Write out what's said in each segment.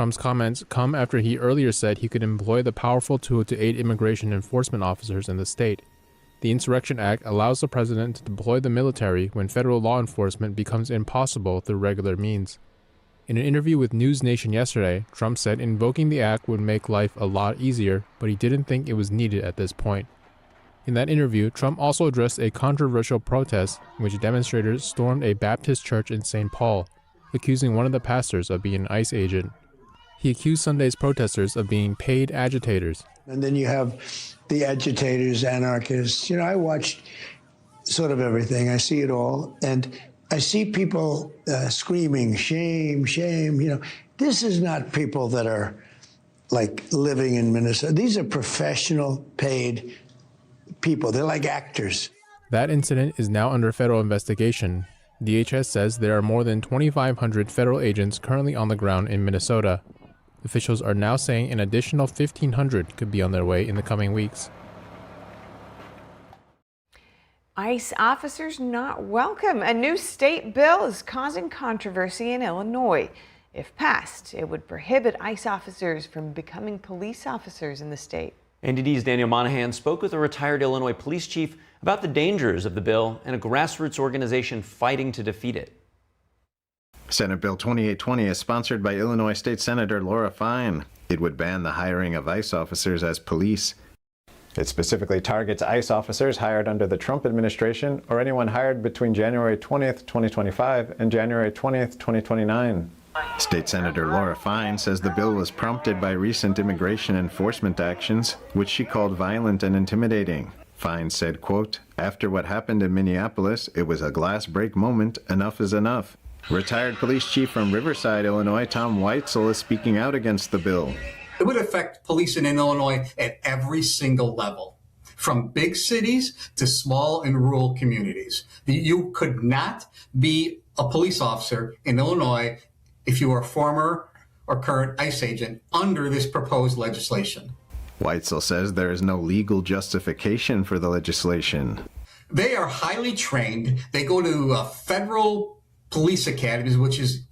Trump's comments come after he earlier said he could employ the powerful tool to aid immigration enforcement officers in the state. The Insurrection Act allows the president to deploy the military when federal law enforcement becomes impossible through regular means. In an interview with News Nation yesterday, Trump said invoking the act would make life a lot easier, but he didn't think it was needed at this point. In that interview, Trump also addressed a controversial protest in which demonstrators stormed a Baptist church in St. Paul, accusing one of the pastors of being an ICE agent. He accused Sunday's protesters of being paid agitators. And then you have the agitators, anarchists. I watched sort of everything. I see it all. And I see people screaming, shame, shame. This is not people that are like living in Minnesota. These are professional, paid people. They're like actors. That incident is now under federal investigation. DHS says there are more than 2,500 federal agents currently on the ground in Minnesota. Officials are now saying an additional 1,500 could be on their way in the coming weeks. ICE officers not welcome. A new state bill is causing controversy in Illinois. If passed, it would prohibit ICE officers from becoming police officers in the state. NTD's Daniel Monahan spoke with a retired Illinois police chief about the dangers of the bill and a grassroots organization fighting to defeat it. Senate Bill 2820 is sponsored by Illinois State Senator Laura Fine. It would ban the hiring of ICE officers as police. It specifically targets ICE officers hired under the Trump administration or anyone hired between January 20th, 2025 and January 20th, 2029. State Senator Laura Fine says the bill was prompted by recent immigration enforcement actions, which she called violent and intimidating. Fine said, quote, "After what happened in Minneapolis, it was a glass break moment. Enough is enough." Retired police chief from Riverside, Illinois, Tom Weitzel, is speaking out against the bill. It would affect policing in Illinois at every single level, from big cities to small and rural communities. You could not be a police officer in Illinois if you are a former or current ICE agent under this proposed legislation. Weitzel says there is no legal justification for the legislation. They are highly trained. They go to federal police academies, which is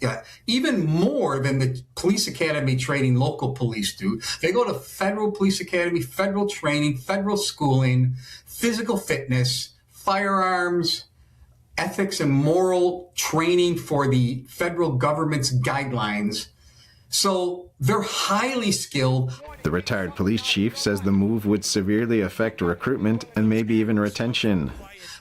even more than the police academy training local police do. They go to federal police academy, federal training, federal schooling, physical fitness, firearms, ethics and moral training for the federal government's guidelines. So they're highly skilled. The retired police chief says the move would severely affect recruitment and maybe even retention.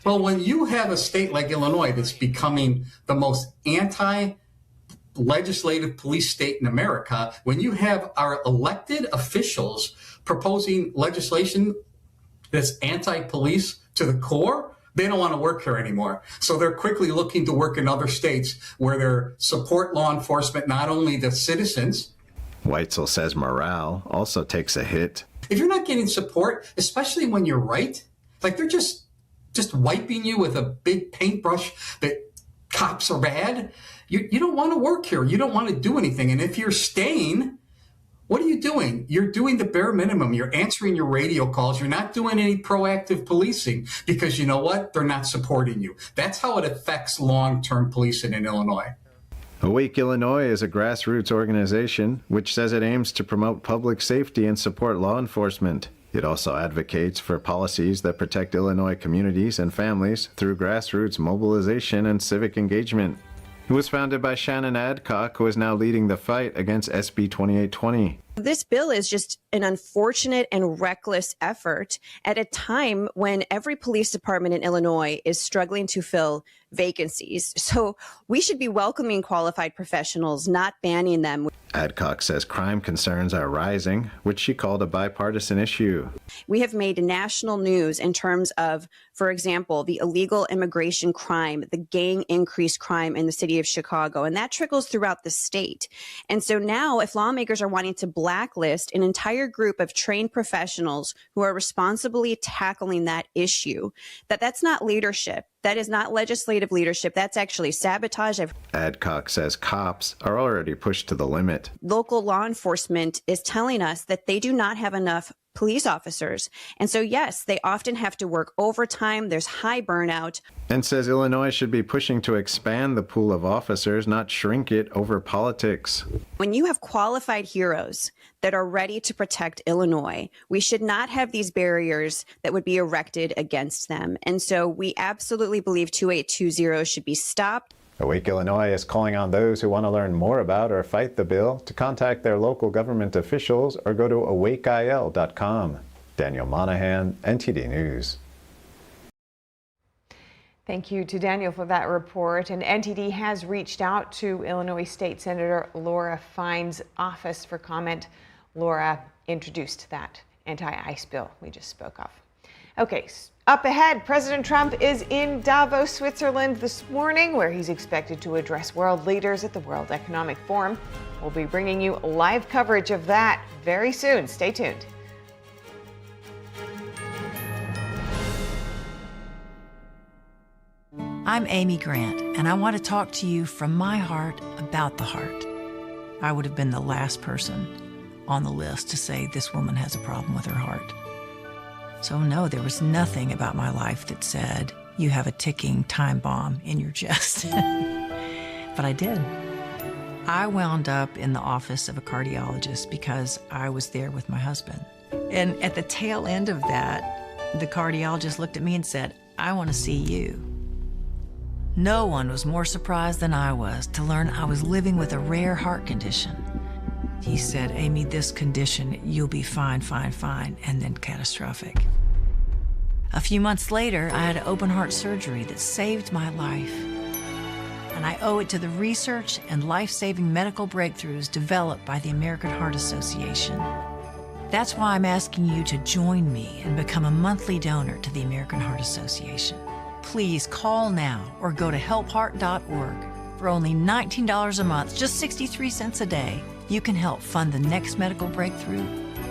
Well, when you have a state like Illinois that's becoming the most anti-legislative police state in America, when you have our elected officials proposing legislation that's anti-police to the core, they don't want to work here anymore. So they're quickly looking to work in other states where they support law enforcement, not only the citizens. Weitzel says morale also takes a hit. If you're not getting support, especially when you're right, like they're just wiping you with a big paintbrush that cops are bad, you don't want to work here. You don't want to do anything. And if you're staying, what are you doing? You're doing the bare minimum. You're answering your radio calls. You're not doing any proactive policing because you know what? They're not supporting you. That's how it affects long-term policing in Illinois. Awake Illinois is a grassroots organization which says it aims to promote public safety and support law enforcement. It also advocates for policies that protect Illinois communities and families through grassroots mobilization and civic engagement. It was founded by Shannon Adcock, who is now leading the fight against SB 2820. This bill is just an unfortunate and reckless effort at a time when every police department in Illinois is struggling to fill vacancies. So we should be welcoming qualified professionals, not banning them. Adcock says crime concerns are rising, which she called a bipartisan issue. We have made national news in terms of, for example, the illegal immigration crime, the gang increased crime in the city of Chicago, and that trickles throughout the state. And so now if lawmakers are wanting to blacklist an entire group of trained professionals who are responsibly tackling that issue, that's not leadership. That is not legislative leadership. That's actually sabotage. Adcock says cops are already pushed to the limit. Local law enforcement is telling us that they do not have enough police officers. And so, yes, they often have to work overtime. There's high burnout. And says Illinois should be pushing to expand the pool of officers, not shrink it over politics. When you have qualified heroes that are ready to protect Illinois, we should not have these barriers that would be erected against them. And so we absolutely believe 2820 should be stopped. Awake Illinois is calling on those who want to learn more about or fight the bill to contact their local government officials or go to awakeil.com. Daniel Monahan, NTD News. Thank you to Daniel for that report. And NTD has reached out to Illinois State Senator Laura Fine's office for comment. Laura introduced that anti-ICE bill we just spoke of. Okay, up ahead, President Trump is in Davos, Switzerland this morning, where he's expected to address world leaders at the World Economic Forum. We'll be bringing you live coverage of that very soon. Stay tuned. I'm Amy Grant, and I want to talk to you from my heart about the heart. I would have been the last person on the list to say this woman has a problem with her heart. So no, there was nothing about my life that said, you have a ticking time bomb in your chest. But I did. I wound up in the office of a cardiologist because I was there with my husband. And at the tail end of that, the cardiologist looked at me and said, I want to see you. No one was more surprised than I was to learn I was living with a rare heart condition. He said, Amy, this condition, you'll be fine, and then catastrophic. A few months later, I had open heart surgery that saved my life. And I owe it to the research and life-saving medical breakthroughs developed by the American Heart Association. That's why I'm asking you to join me and become a monthly donor to the American Heart Association. Please call now or go to helpheart.org. For only $19 a month, just 63 cents a day, you can help fund the next medical breakthrough,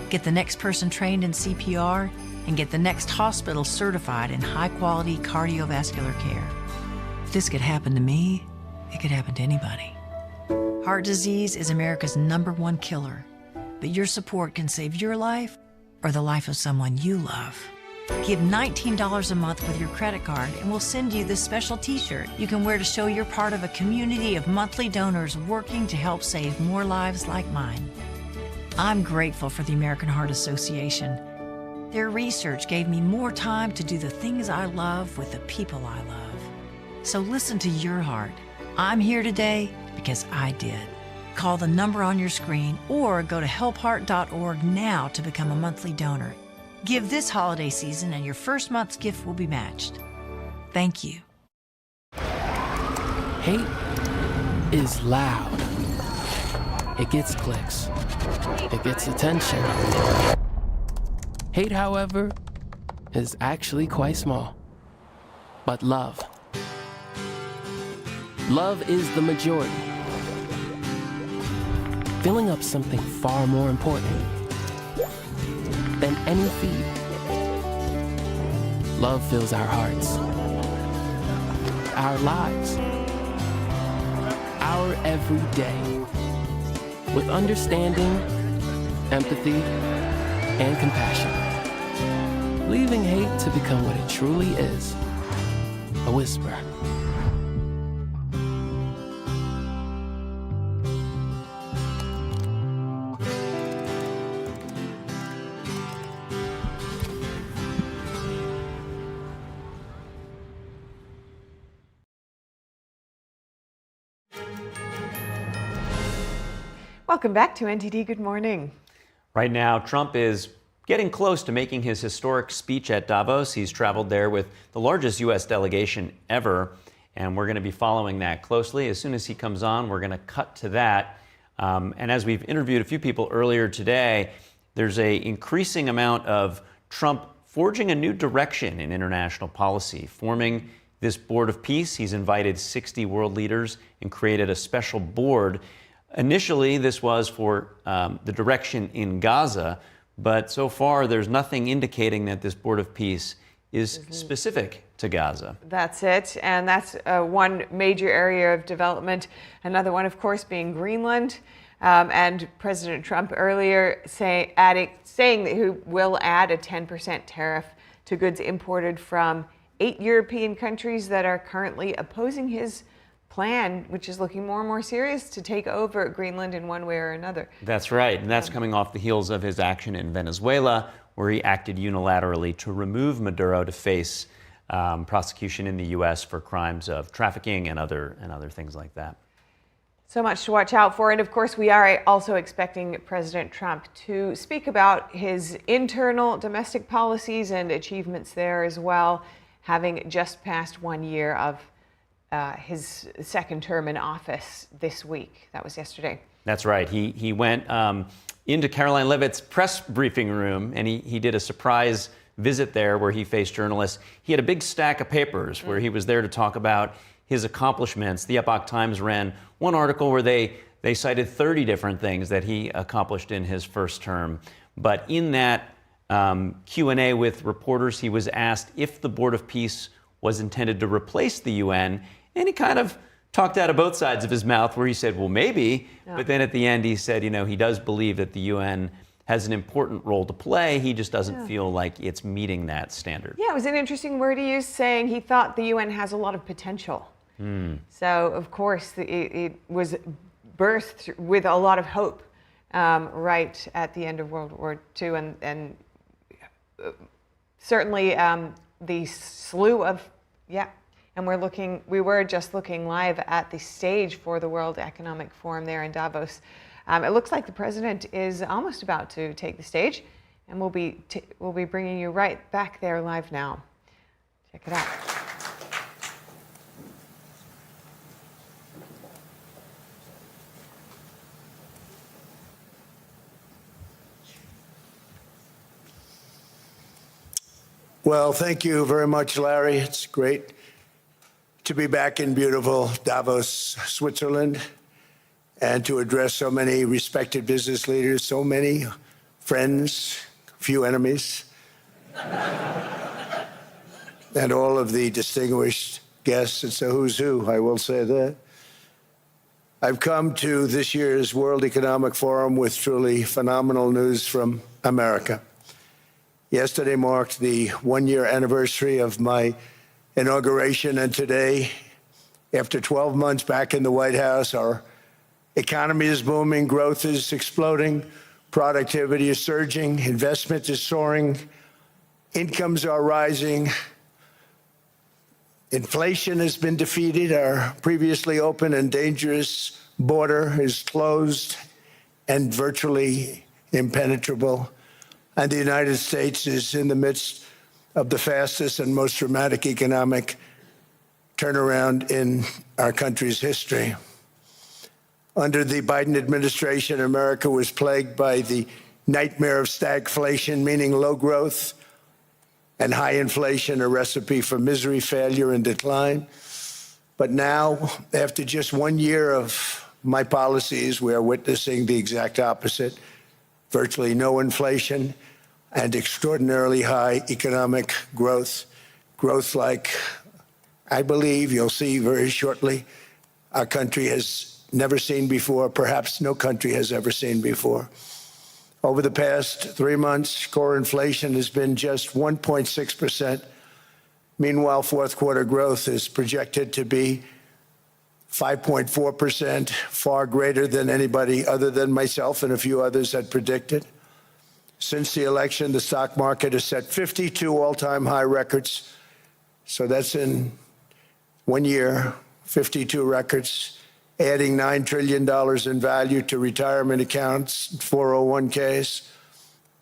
get the next person trained in CPR, and get the next hospital certified in high-quality cardiovascular care. If this could happen to me, it could happen to anybody. Heart disease is America's #1 killer, but your support can save your life or the life of someone you love. Give $19 a month with your credit card and we'll send you this special t-shirt you can wear to show you're part of a community of monthly donors working to help save more lives like mine. I'm grateful for the American Heart Association. Their research gave me more time to do the things I love with the people I love. So listen to your heart. I'm here today because I did. Call the number on your screen or go to helpheart.org now to become a monthly donor. Give this holiday season and your first month's gift will be matched. Thank you. Hate is loud. It gets clicks. It gets attention. Hate, however, is actually quite small. But love is the majority. Filling up something far more important than any feed. Love fills our hearts, our lives, our every day with understanding, empathy, and compassion. Leaving hate to become what it truly is, a whisper. Welcome back to NTD. Good morning. Right now, Trump is getting close to making his historic speech at Davos. He's traveled there with the largest U.S. delegation ever, and we're going to be following that closely. As soon as he comes on, we're going to cut to that. And as we've interviewed a few people earlier today, there's an increasing amount of Trump forging a new direction in international policy, forming this board of peace. He's invited 60 world leaders and created a special board. Initially, this was for the direction in Gaza, but so far there's nothing indicating that this board of peace is specific to Gaza. That's it, and that's one major area of development. Another one, of course, being Greenland. And President Trump earlier saying that he will add a 10% tariff to goods imported from 8 European countries that are currently opposing his plan, which is looking more and more serious to take over Greenland in one way or another. That's right, and that's coming off the heels of his action in Venezuela, where he acted unilaterally to remove Maduro to face prosecution in the U.S. for crimes of trafficking and other things like that. So much to watch out for. And of course, we are also expecting President Trump to speak about his internal domestic policies and achievements there as well, having just passed 1 year of his second term in office this week. That was yesterday. That's right. He went into Caroline Leavitt's press briefing room, and he did a surprise visit there where he faced journalists. He had a big stack of papers where he was there to talk about his accomplishments. The Epoch Times ran one article where they cited 30 different things that he accomplished in his first term. But in that Q&A with reporters, he was asked if the Board of Peace was intended to replace the UN, and he kind of talked out of both sides of his mouth where he said, well, maybe. Yeah. But then at the end, he said, he does believe that the UN has an important role to play. He just doesn't feel like it's meeting that standard. Yeah, it was an interesting word he used, saying he thought the UN has a lot of potential. So, of course, it was birthed with a lot of hope right at the end of World War II. And certainly the slew of, and we were just looking live at the stage for the World Economic Forum there in Davos. It looks like the president is almost about to take the stage, and we'll be bringing you right back there live now. Check it out. Well, thank you very much, Larry. It's great to be back in beautiful Davos, Switzerland, and to address so many respected business leaders, so many friends, few enemies, and all of the distinguished guests. It's a who's who, I will say that. I've come to this year's World Economic Forum with truly phenomenal news from America. Yesterday marked the 1-year anniversary of my inauguration, and today, after 12 months back in the White House, our economy is booming, growth is exploding, productivity is surging, investment is soaring, incomes are rising, inflation has been defeated, our previously open and dangerous border is closed and virtually impenetrable. And the United States is in the midst of the fastest and most dramatic economic turnaround in our country's history. Under the Biden administration, America was plagued by the nightmare of stagflation, meaning low growth, and high inflation, a recipe for misery, failure, and decline. But now, after just 1 year of my policies, we are witnessing the exact opposite. Virtually no inflation and extraordinarily high economic growth. Growth like I believe you'll see very shortly our country has never seen before, perhaps no country has ever seen before. Over the past 3 months, core inflation has been just 1.6%. Meanwhile, fourth quarter growth is projected to be 5.4%, far greater than anybody other than myself and a few others had predicted. Since the election, the stock market has set 52 all-time high records. So that's in 1 year, 52 records, adding $9 trillion in value to retirement accounts, 401ks,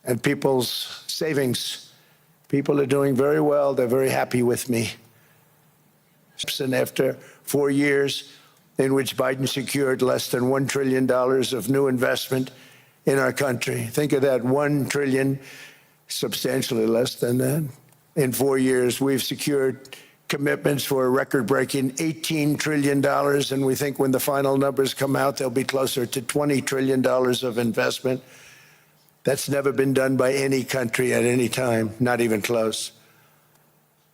and people's savings. People are doing very well. They're very happy with me. And after 4 years in which Biden secured less than $1 trillion of new investment in our country. Think of that, 1 trillion, substantially less than that. In 4 years, we've secured commitments for a record-breaking $18 trillion, and we think when the final numbers come out, they'll be closer to $20 trillion of investment. That's never been done by any country at any time, not even close.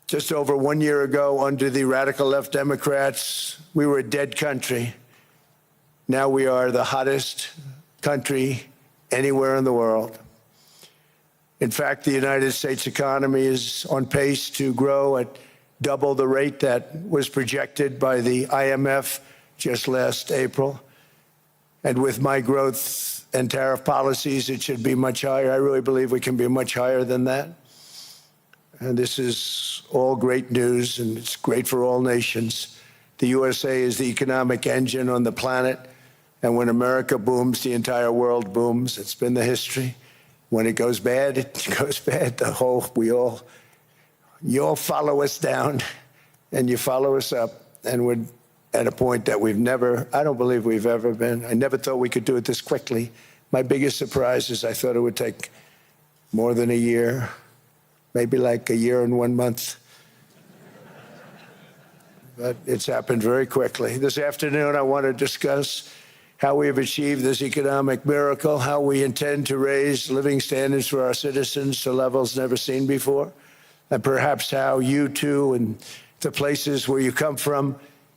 Just over 1 year ago, under the radical left Democrats, we were a dead country. Now we are the hottest country anywhere in the world. In fact, the United States economy is on pace to grow at double the rate that was projected by the IMF just last April. And with my growth and tariff policies, it should be much higher. I really believe we can be much higher than that. And this is all great news, and it's great for all nations. The USA is the economic engine on the planet, and when America booms, the entire world booms. It's been the history. When it goes bad, it goes bad. You all follow us down, and you follow us up, and we're at a point that I don't believe we've ever been. I never thought we could do it this quickly. My biggest surprise is I thought it would take more than a year, maybe like a year and 1 month. But it's happened very quickly. This afternoon, I want to discuss how we have achieved this economic miracle, how we intend to raise living standards for our citizens to levels never seen before, and perhaps how you too and the places where you come from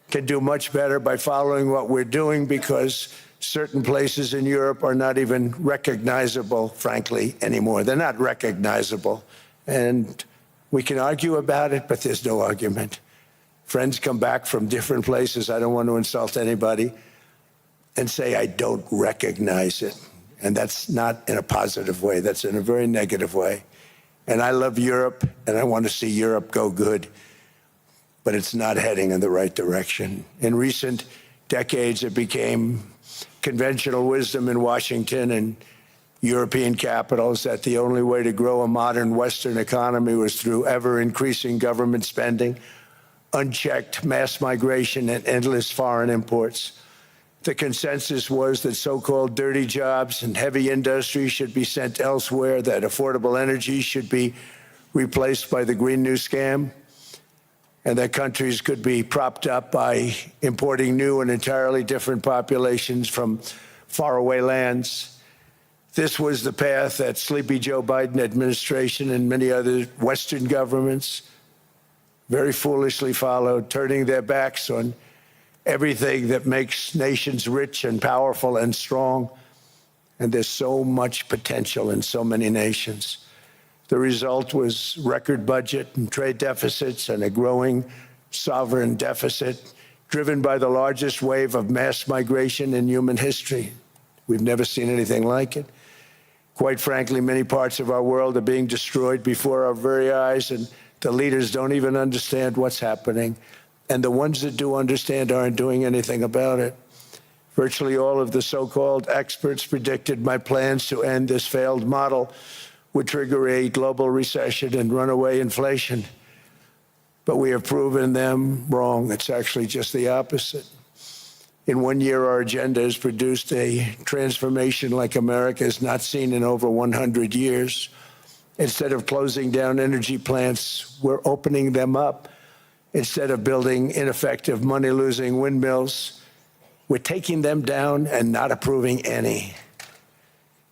can do much better by following what we're doing, because certain places in Europe are not even recognizable, frankly, anymore. They're not recognizable. And we can argue about it, but there's no argument. Friends come back from different places. I don't want to insult anybody and say I don't recognize it. And that's not in a positive way. That's in a very negative way. And I love Europe, and I want to see Europe go good, but it's not heading in the right direction. In recent decades, it became conventional wisdom in Washington and European capitals that the only way to grow a modern Western economy was through ever-increasing government spending, unchecked mass migration, and endless foreign imports. The consensus was that so-called dirty jobs and heavy industry should be sent elsewhere, that affordable energy should be replaced by the Green New Scam, and that countries could be propped up by importing new and entirely different populations from faraway lands. This was the path that sleepy Joe Biden administration and many other Western governments very foolishly followed, turning their backs on everything that makes nations rich and powerful and strong. And there's so much potential in so many nations. The result was record budget and trade deficits and a growing sovereign deficit driven by the largest wave of mass migration in human history. We've never seen anything like it. Quite frankly, many parts of our world are being destroyed before our very eyes, and the leaders don't even understand what's happening. And the ones that do understand aren't doing anything about it. Virtually all of the so-called experts predicted my plans to end this failed model would trigger a global recession and runaway inflation. But we have proven them wrong. It's actually just the opposite. In 1 year, our agenda has produced a transformation like America has not seen in over 100 years. Instead of closing down energy plants, we're opening them up. Instead of building ineffective, money-losing windmills, we're taking them down and not approving any.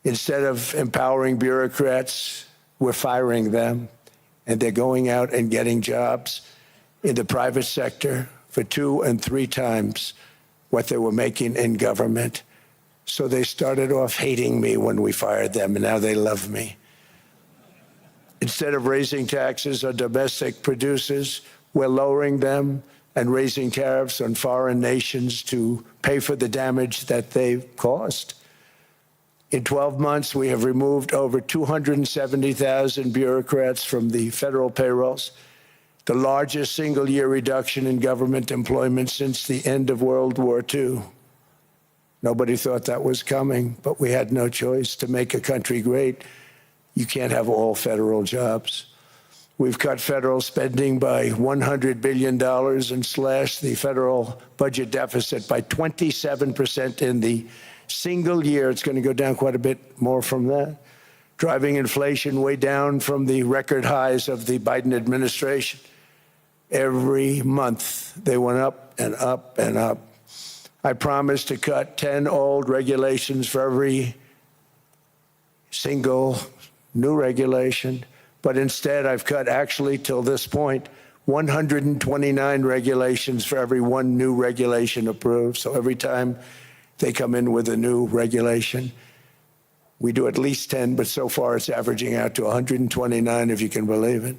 Instead of empowering bureaucrats, we're firing them, and they're going out and getting jobs in the private sector for 2 and 3 times what they were making in government. So they started off hating me when we fired them, and now they love me. Instead of raising taxes on domestic producers, we're lowering them and raising tariffs on foreign nations to pay for the damage that they've caused. In 12 months, we have removed over 270,000 bureaucrats from the federal payrolls, the largest single-year reduction in government employment since the end of World War II. Nobody thought that was coming, but we had no choice. To make a country great, you can't have all federal jobs. We've cut federal spending by $100 billion and slashed the federal budget deficit by 27% in the single year. It's going to go down quite a bit more from that, driving inflation way down from the record highs of the Biden administration. Every month, they went up and up and up. I promised to cut 10 old regulations for every single new regulation. But instead, I've cut, actually, till this point, 129 regulations for every 1 new regulation approved. So every time they come in with a new regulation. We do at least 10, but so far it's averaging out to 129, if you can believe it.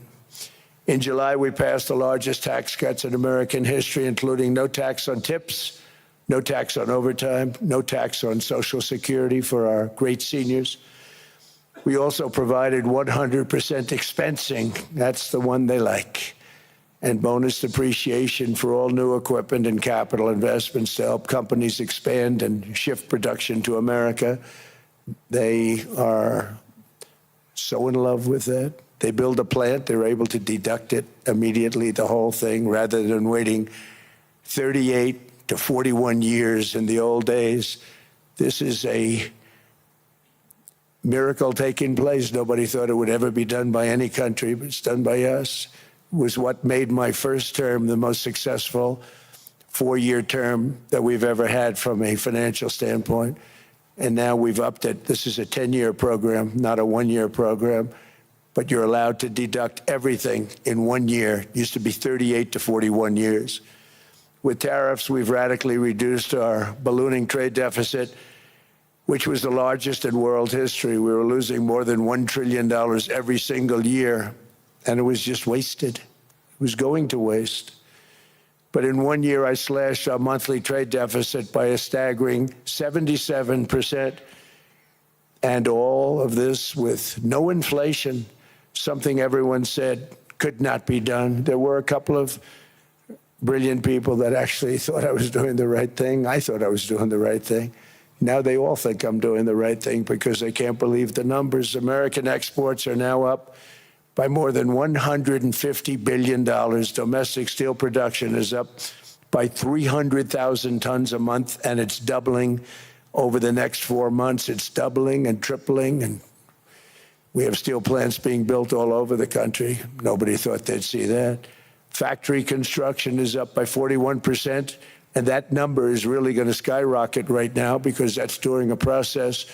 In July, we passed the largest tax cuts in American history, including no tax on tips, no tax on overtime, no tax on Social Security for our great seniors. We also provided 100% expensing, that's the one they like, and bonus depreciation for all new equipment and capital investments to help companies expand and shift production to America. They are so in love with that. They build a plant, they're able to deduct it immediately, the whole thing, rather than waiting 38 to 41 years in the old days. This is a miracle taking place. Nobody thought it would ever be done by any country, but it's done by us. It was what made my first term the most successful 4-year term that we've ever had from a financial standpoint. And now we've upped it. This is a 10-year program, not a 1-year program, but you're allowed to deduct everything in 1 year. It used to be 38 to 41 years. With tariffs, we've radically reduced our ballooning trade deficit, which was the largest in world history. We were losing more than $1 trillion every single year, and it was just wasted. It was going to waste. But in 1 year, I slashed our monthly trade deficit by a staggering 77%, and all of this with no inflation, something everyone said could not be done. There were a couple of brilliant people that actually thought I was doing the right thing. I thought I was doing the right thing. Now they all think I'm doing the right thing because they can't believe the numbers. American exports are now up by more than $150 billion. Domestic steel production is up by 300,000 tons a month, and it's doubling over the next 4 months. It's doubling and tripling, and we have steel plants being built all over the country. Nobody thought they'd see that. Factory construction is up by 41%, and that number is really going to skyrocket right now because that's during a process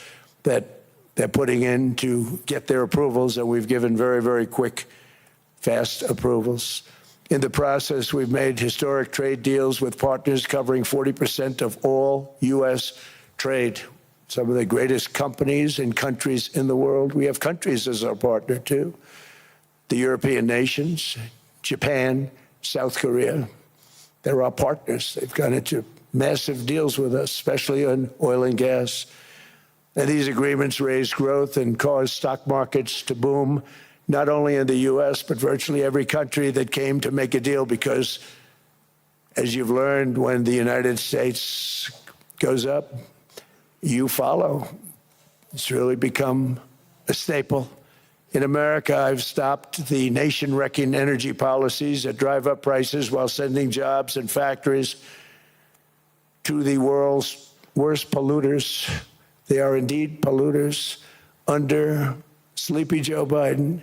that they're putting in to get their approvals, and we've given very, very quick, fast approvals. In the process, we've made historic trade deals with partners covering 40% of all U.S. trade. Some of the greatest companies and countries in the world. We have countries as our partner, too. The European nations, Japan, South Korea. They're our partners. They've gone into massive deals with us, especially on oil and gas. And these agreements raise growth and cause stock markets to boom, not only in the U.S., but virtually every country that came to make a deal, because, as you've learned, when the United States goes up, you follow. It's really become a staple. In America, I've stopped the nation-wrecking energy policies that drive up prices while sending jobs and factories to the world's worst polluters. They are indeed polluters. Under sleepy Joe Biden,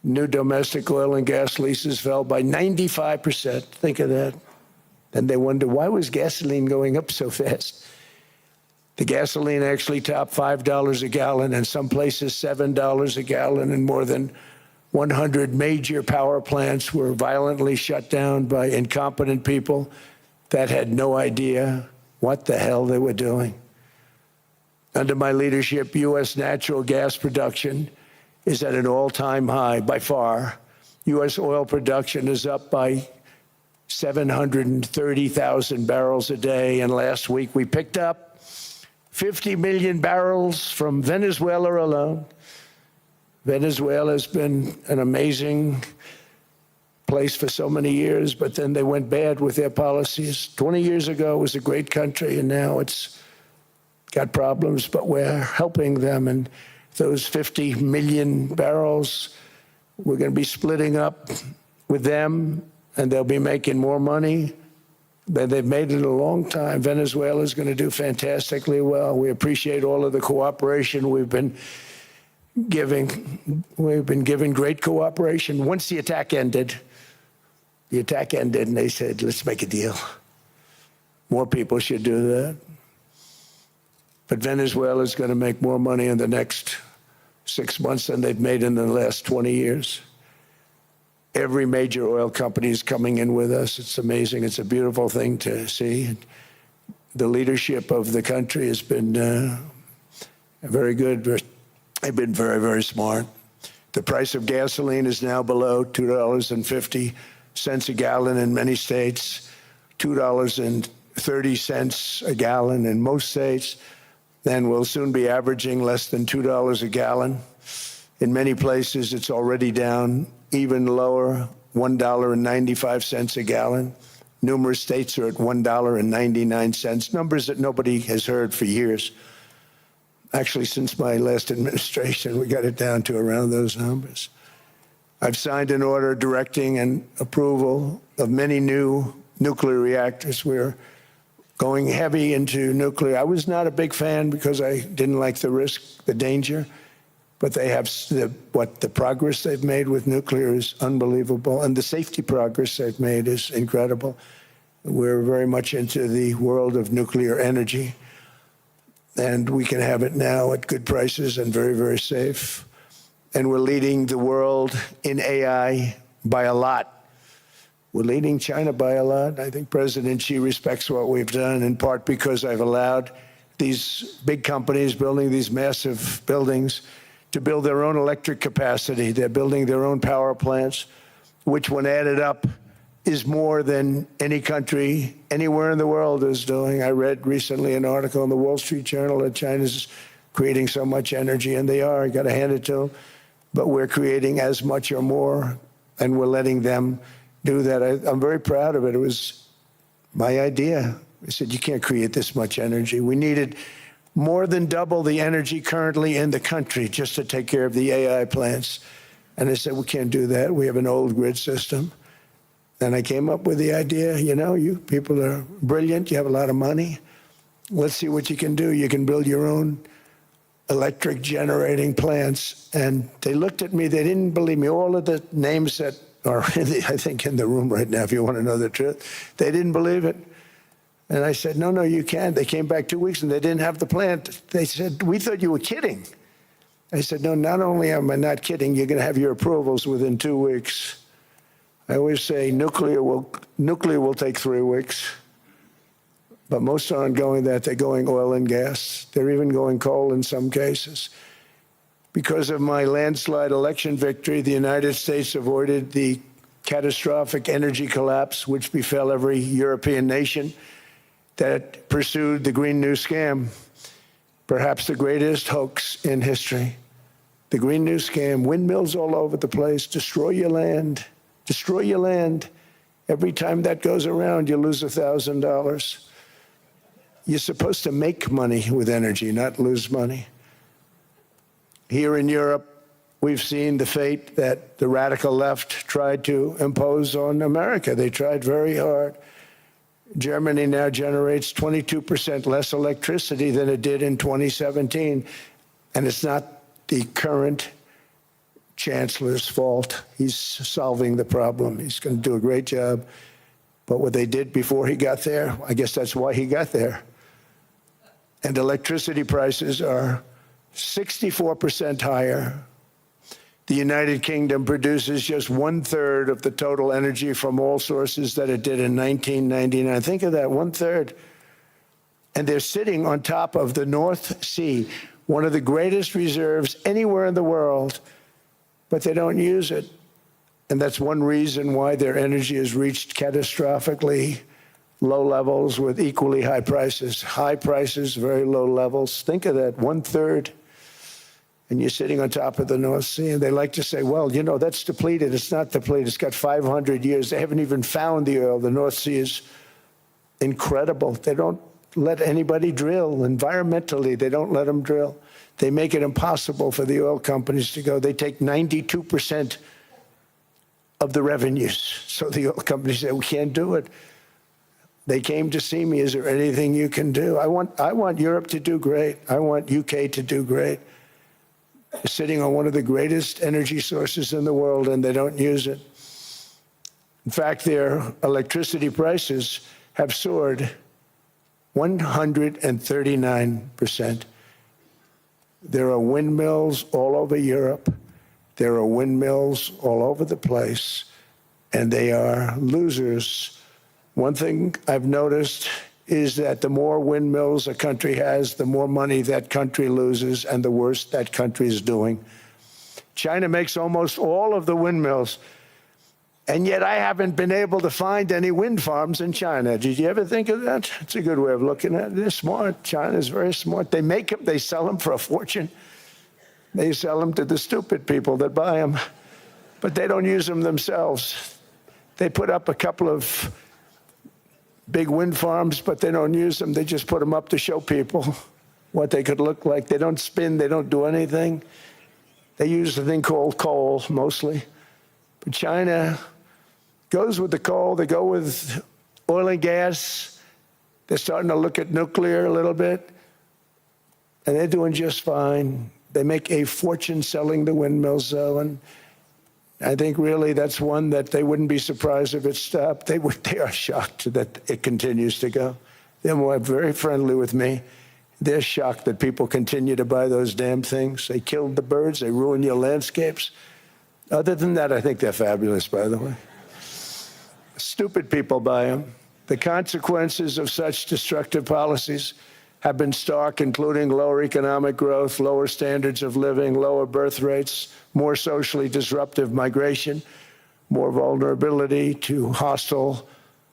new domestic oil and gas leases fell by 95%. Think of that. Then they wonder, why was gasoline going up so fast? The gasoline actually topped $5 a gallon, and some places $7 a gallon, and more than 100 major power plants were violently shut down by incompetent people that had no idea what the hell they were doing. Under my leadership, U.S. natural gas production is at an all-time high by far. U.S. oil production is up by 730,000 barrels a day, and last week we picked up 50 million barrels from Venezuela alone. Venezuela has been an amazing place for so many years, but then they went bad with their policies. 20 years ago, it was a great country, and now it's got problems, but we're helping them. And those 50 million barrels, we're going to be splitting up with them, and they'll be making more money than they've made in a long time. Venezuela is going to do fantastically well. We appreciate all of the cooperation we've been giving. We've been giving great cooperation. Once the attack ended, and they said, let's make a deal. More people should do that. But Venezuela is going to make more money in the next 6 months than they've made in the last 20 years. Every major oil company is coming in with us. It's amazing. It's a beautiful thing to see. the leadership of the country has been very good. They've been very, very smart. The price of gasoline is now below $2.50 a gallon in many states, $2.30 a gallon in most states. Then we'll soon be averaging less than $2 a gallon. In many places, it's already down even lower, $1.95 a gallon. Numerous states are at $1.99, numbers that nobody has heard for years. Actually, since my last administration, we got it down to around those numbers. I've signed an order directing and approval of many new nuclear reactors. We're going heavy into nuclear. I was not a big fan because I didn't like the risk, the danger, but they have the progress they've made with nuclear is unbelievable, and the safety progress they've made is incredible. We're very much into the world of nuclear energy, and we can have it now at good prices and very, very safe. And we're leading the world in AI by a lot. We're leading China by a lot. I think President Xi respects what we've done, in part because I've allowed these big companies building these massive buildings to build their own electric capacity. They're building their own power plants, which when added up is more than any country anywhere in the world is doing. I read recently an article in the Wall Street Journal that China's creating so much energy, and they are. I got to hand it to them. But we're creating as much or more, and we're letting them do that. I'm very proud of it. It was my idea. I said, you can't create this much energy. We needed more than double the energy currently in the country just to take care of the AI plants. And I said, we can't do that. We have an old grid system. And I came up with the idea, you know, you people are brilliant. You have a lot of money. Let's see what you can do. You can build your own electric generating plants. And they looked at me. They didn't believe me. All of the names that are, I think, in the room right now, if you want to know the truth, they didn't believe it. And I said, no, you can't. They came back 2 weeks and they didn't have the plant. They said, we thought you were kidding. I said, no, not only am I not kidding, you're going to have your approvals within 2 weeks. I always say nuclear will take 3 weeks. But most aren't going that. They're going oil and gas. They're even going coal in some cases. Because of my landslide election victory, the United States avoided the catastrophic energy collapse which befell every European nation that pursued the Green New Scam, perhaps the greatest hoax in history. The Green New Scam, windmills all over the place, destroy your land, destroy your land. Every time that goes around, you lose $1,000. You're supposed to make money with energy, not lose money. Here in Europe, we've seen the fate that the radical left tried to impose on America. They tried very hard. Germany now generates 22% less electricity than it did in 2017. And it's not the current chancellor's fault. He's solving the problem. He's going to do a great job. But what they did before he got there, I guess that's why he got there. And electricity prices are 64% higher. The United Kingdom produces just 1/3 of the total energy from all sources that it did in 1999. Think of that, 1/3. And they're sitting on top of the North Sea, one of the greatest reserves anywhere in the world, but they don't use it. And that's one reason why their energy has reached catastrophically low levels with equally high prices. High prices, very low levels. Think of that, 1/3. And you're sitting on top of the North Sea, and they like to say, well, you know, that's depleted. It's not depleted. It's got 500 years. They haven't even found the oil. The North Sea is incredible. They don't let anybody drill. Environmentally, they don't let them drill. They make it impossible for the oil companies to go. They take 92% of the revenues. So the oil companies say, we can't do it. They came to see me. Is there anything you can do? I want Europe to do great. I want UK to do great. They're sitting on one of the greatest energy sources in the world, and they don't use it. In fact, their electricity prices have soared 139%. There are windmills all over Europe. There are windmills all over the place, and they are losers. One thing I've noticed is that the more windmills a country has, the more money that country loses and the worse that country is doing. China makes almost all of the windmills, and yet I haven't been able to find any wind farms in China. Did you ever think of that? It's a good way of looking at it. They're smart. China's very smart. They make them, they sell them for a fortune. They sell them to the stupid people that buy them, but they don't use them themselves. They put up a couple of big wind farms, but they don't use them. They just put them up to show people what they could look like. They don't spin. They don't do anything. They use a thing called coal, mostly. But China goes with the coal. They go with oil and gas. They're starting to look at nuclear a little bit. And they're doing just fine. They make a fortune selling the windmills, though. And I think really that's one that they wouldn't be surprised if it stopped. They are shocked that it continues to go. They're very friendly with me. They're shocked that people continue to buy those damn things. They killed the birds. They ruin your landscapes. Other than that, I think they're fabulous, by the way. Stupid people buy them. The consequences of such destructive policies have been stark, including lower economic growth, lower standards of living, lower birth rates, more socially disruptive migration, more vulnerability to hostile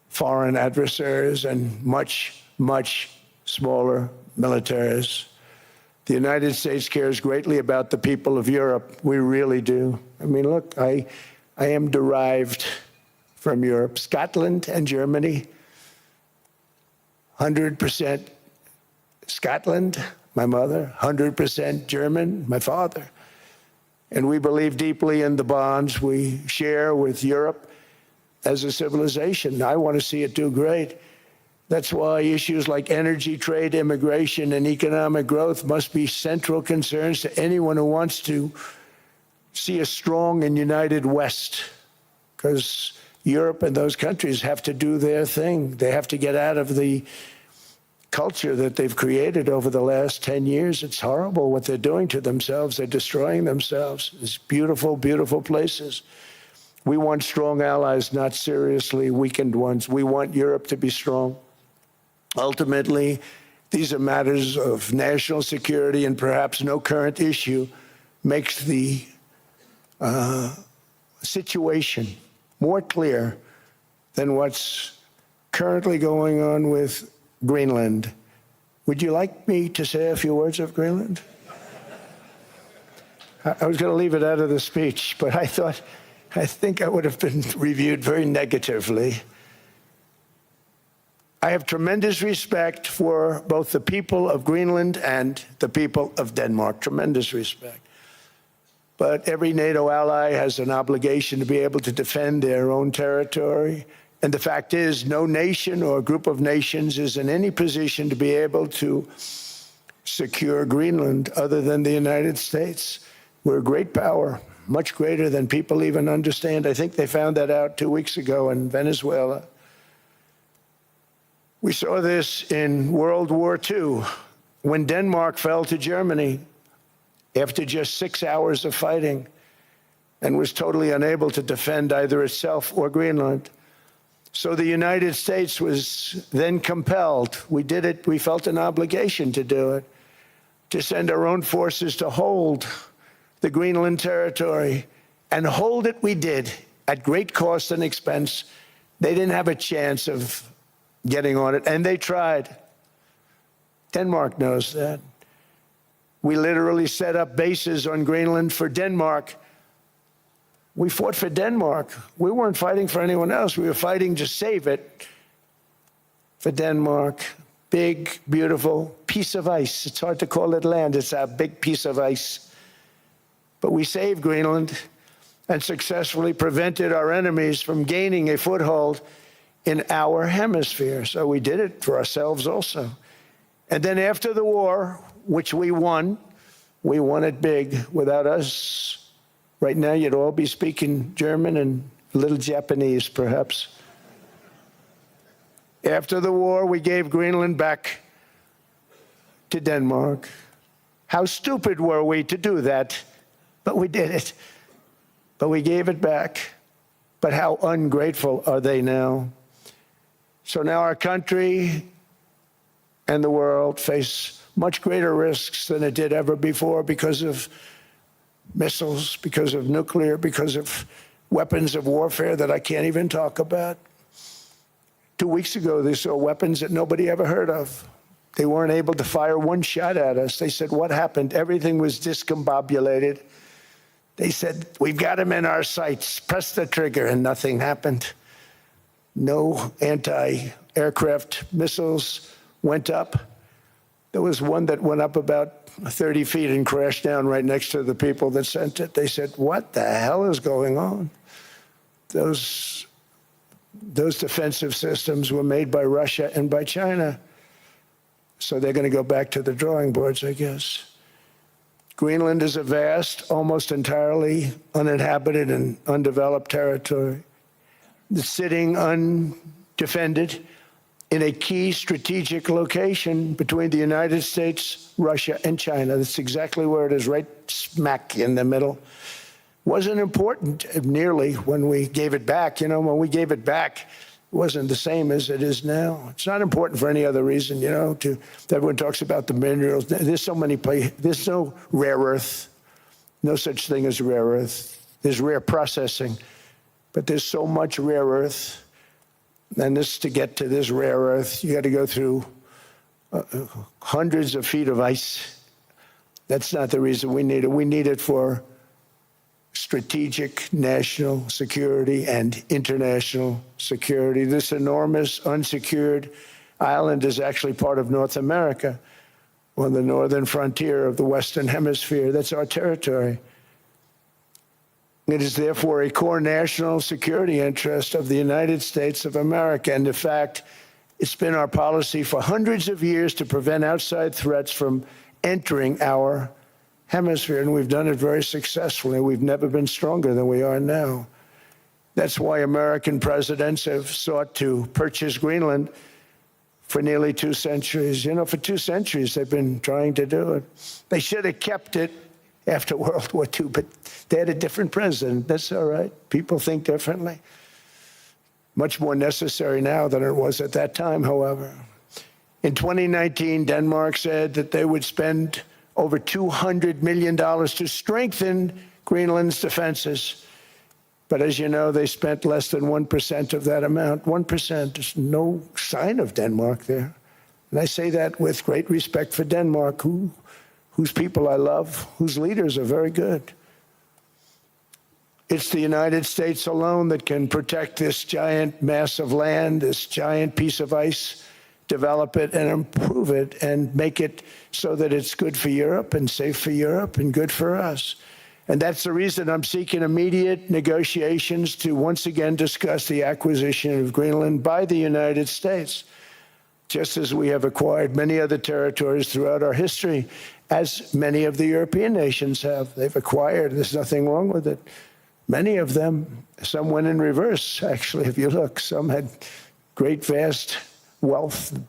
foreign adversaries, and much, much smaller militaries. The United States cares greatly about the people of Europe. We really do. I mean, look, I am derived from Europe. Scotland and Germany, 100% Scotland, my mother, 100% German, my father. And we believe deeply in the bonds we share with Europe as a civilization. I want to see it do great. That's why issues like energy, trade, immigration, and economic growth must be central concerns to anyone who wants to see a strong and united West, because Europe and those countries have to do their thing. They have to get out of the culture that they've created over the last 10 years. It's horrible what they're doing to themselves. They're destroying themselves. It's beautiful, beautiful places. We want strong allies, not seriously weakened ones. We want Europe to be strong. Ultimately, these are matters of national security, and perhaps no current issue makes the situation more clear than what's currently going on with Greenland. Would you like me to say a few words of Greenland? I was going to leave it out of the speech, but I think I would have been reviewed very negatively. I have tremendous respect for both the people of Greenland and the people of Denmark, tremendous respect. But every NATO ally has an obligation to be able to defend their own territory. And the fact is, no nation or group of nations is in any position to be able to secure Greenland other than the United States. We're a great power, much greater than people even understand. I think they found that out 2 weeks ago in Venezuela. We saw this in World War II, when Denmark fell to Germany after just 6 hours of fighting and was totally unable to defend either itself or Greenland. So the United States was then compelled, we did it, we felt an obligation to do it, to send our own forces to hold the Greenland territory, and hold it we did at great cost and expense. They didn't have a chance of getting on it, and they tried. Denmark knows that. We literally set up bases on Greenland for Denmark. We fought for Denmark. We weren't fighting for anyone else. We were fighting to save it for Denmark. Big, beautiful piece of ice. It's hard to call it land. It's a big piece of ice. But we saved Greenland and successfully prevented our enemies from gaining a foothold in our hemisphere. So we did it for ourselves also. And then after the war, which we won it big. Without us, right now you'd all be speaking German and a little Japanese, perhaps. After the war, we gave Greenland back to Denmark. How stupid were we to do that? But we did it. But we gave it back. But how ungrateful are they now? So now our country and the world face much greater risks than it did ever before because of missiles, because of nuclear, because of weapons of warfare that I can't even talk about. 2 weeks ago, they saw weapons that nobody ever heard of. They weren't able to fire one shot at us. They said, what happened? Everything was discombobulated. They said, we've got them in our sights. Press the trigger, and nothing happened. No anti-aircraft missiles went up. There was one that went up about 30 feet and crashed down right next to the people that sent it. They said, what the hell is going on? Those defensive systems were made by Russia and by China. So they're going to go back to the drawing boards, I guess. Greenland is a vast, almost entirely uninhabited and undeveloped territory. It's sitting undefended in a key strategic location between the United States, Russia, and China. That's exactly where it is, right smack in the middle. Wasn't important nearly when we gave it back. You know, when we gave it back, it wasn't the same as it is now. It's not important for any other reason, you know, everyone talks about the minerals. There's so many places. There's no rare earth, no such thing as rare earth. There's rare processing, but there's so much rare earth. And to get to this rare earth, you got to go through hundreds of feet of ice. That's not the reason we need it. We need it for strategic national security and international security. This enormous unsecured island is actually part of North America, on the northern frontier of the Western Hemisphere. That's our territory. It is therefore a core national security interest of the United States of America. And in fact, it's been our policy for hundreds of years to prevent outside threats from entering our hemisphere, and we've done it very successfully. We've never been stronger than we are now. That's why American presidents have sought to purchase Greenland for nearly 2 centuries. You know, for 2 centuries they've been trying to do it. They should have kept it after World War II, but they had a different president. That's all right. People think differently. Much more necessary now than it was at that time, however. In 2019, Denmark said that they would spend over $200 million to strengthen Greenland's defenses. But as you know, they spent less than 1% of that amount. 1%. There's no sign of Denmark there. And I say that with great respect for Denmark, whose people I love, whose leaders are very good. It's the United States alone that can protect this giant mass of land, this giant piece of ice, develop it and improve it and make it so that it's good for Europe and safe for Europe and good for us. And that's the reason I'm seeking immediate negotiations to once again discuss the acquisition of Greenland by the United States, just as we have acquired many other territories throughout our history, as many of the European nations have. They've acquired, there's nothing wrong with it. Many of them, some went in reverse, actually, if you look. Some had great, vast wealth,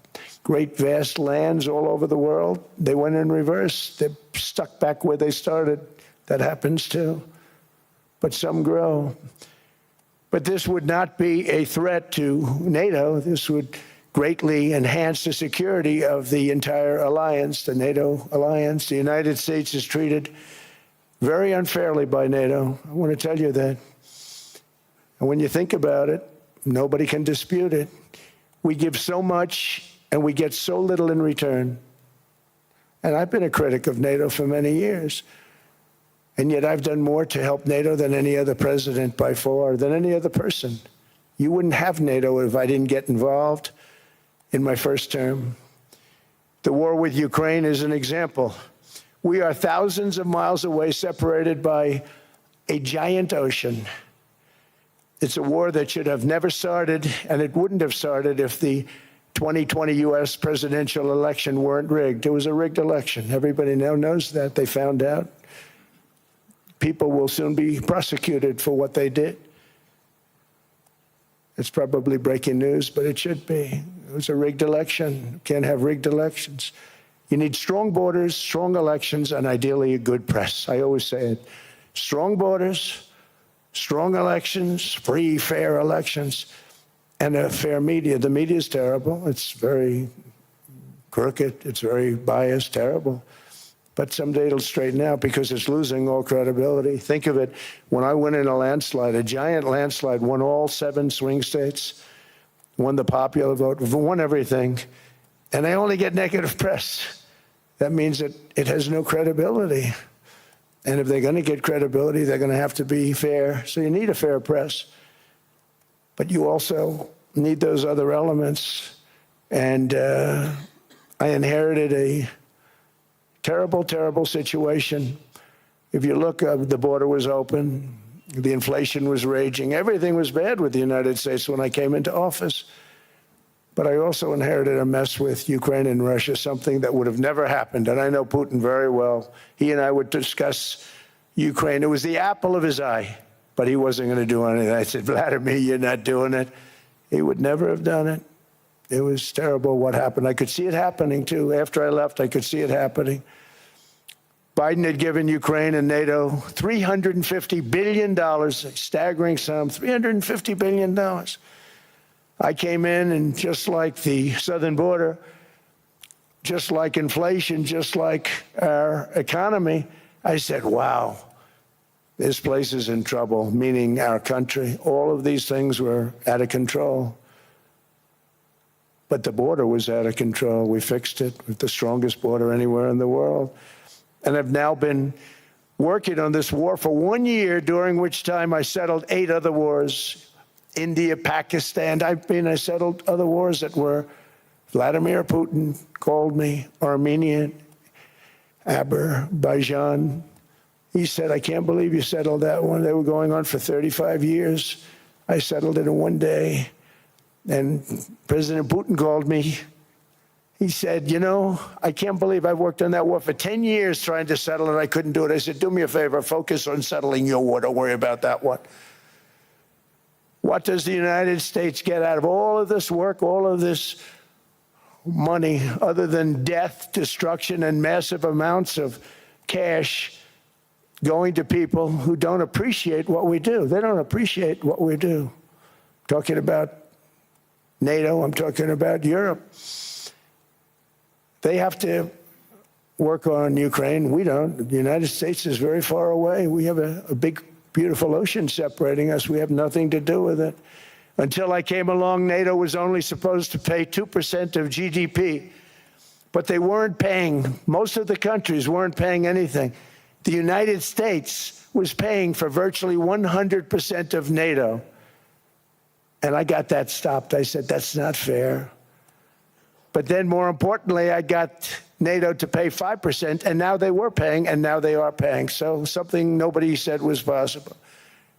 great, vast lands all over the world. They went in reverse. They're stuck back where they started. That happens too. But some grow. But this would not be a threat to NATO. This would greatly enhance the security of the entire alliance, the NATO alliance. The United States is treated very unfairly by NATO. I want to tell you that. And when you think about it, nobody can dispute it. We give so much and we get so little in return. And I've been a critic of NATO for many years. And yet I've done more to help NATO than any other president by far, than any other person. You wouldn't have NATO if I didn't get involved in my first term. The war with Ukraine is an example. We are thousands of miles away, separated by a giant ocean. It's a war that should have never started, and it wouldn't have started if the 2020 U.S. presidential election weren't rigged. It was a rigged election. Everybody now knows that. They found out. People will soon be prosecuted for what they did. It's probably breaking news, but it should be. It was a rigged election. You can't have rigged elections. You need strong borders, strong elections, and ideally a good press. I always say it. Strong borders, strong elections, free, fair elections, and a fair media. The media is terrible. It's very crooked, it's very biased, terrible. But someday it'll straighten out because it's losing all credibility. Think of it, when I went in a landslide, a giant landslide, won all 7 swing states, won the popular vote, won everything, and I only get negative press. That means that it has no credibility. And if they're going to get credibility, they're going to have to be fair. So you need a fair press. But you also need those other elements. And I inherited a terrible, terrible situation. If you look, the border was open. The inflation was raging. Everything was bad with the United States when I came into office. But I also inherited a mess with Ukraine and Russia, something that would have never happened. And I know Putin very well. He and I would discuss Ukraine. It was the apple of his eye, but he wasn't going to do anything. I said, Vladimir, you're not doing it. He would never have done it. It was terrible what happened. I could see it happening, too. After I left, I could see it happening. Biden had given Ukraine and NATO $350 billion, a staggering sum, $350 billion. I came in, and just like the southern border, just like inflation, just like our economy, I said, wow, this place is in trouble, meaning our country. All of these things were out of control. But the border was out of control. We fixed it with the strongest border anywhere in the world. And I've now been working on this war for 1 year, during which time I settled 8 other wars. India, Pakistan. I settled other wars that were Vladimir Putin called me, Armenia, Azerbaijan. He said, I can't believe you settled that one. They were going on for 35 years. I settled it in 1 day. And President Putin called me. He said, you know, I can't believe I've worked on that war for 10 years trying to settle it. I couldn't do it. I said, do me a favor, focus on settling your war. Don't worry about that one. What does the United States get out of all of this work, all of this money, other than death, destruction, and massive amounts of cash going to people who don't appreciate what we do? They don't appreciate what we do. I'm talking about NATO, I'm talking about Europe. They have to work on Ukraine. We don't. The United States is very far away. We have a big, beautiful ocean separating us. We have nothing to do with it. Until I came along, NATO was only supposed to pay 2% of GDP, but they weren't paying. Most of the countries weren't paying anything. The United States was paying for virtually 100% of NATO. And I got that stopped. I said, that's not fair. But then, more importantly, I got NATO to pay 5%, and now they were paying, and now they are paying. So something nobody said was possible.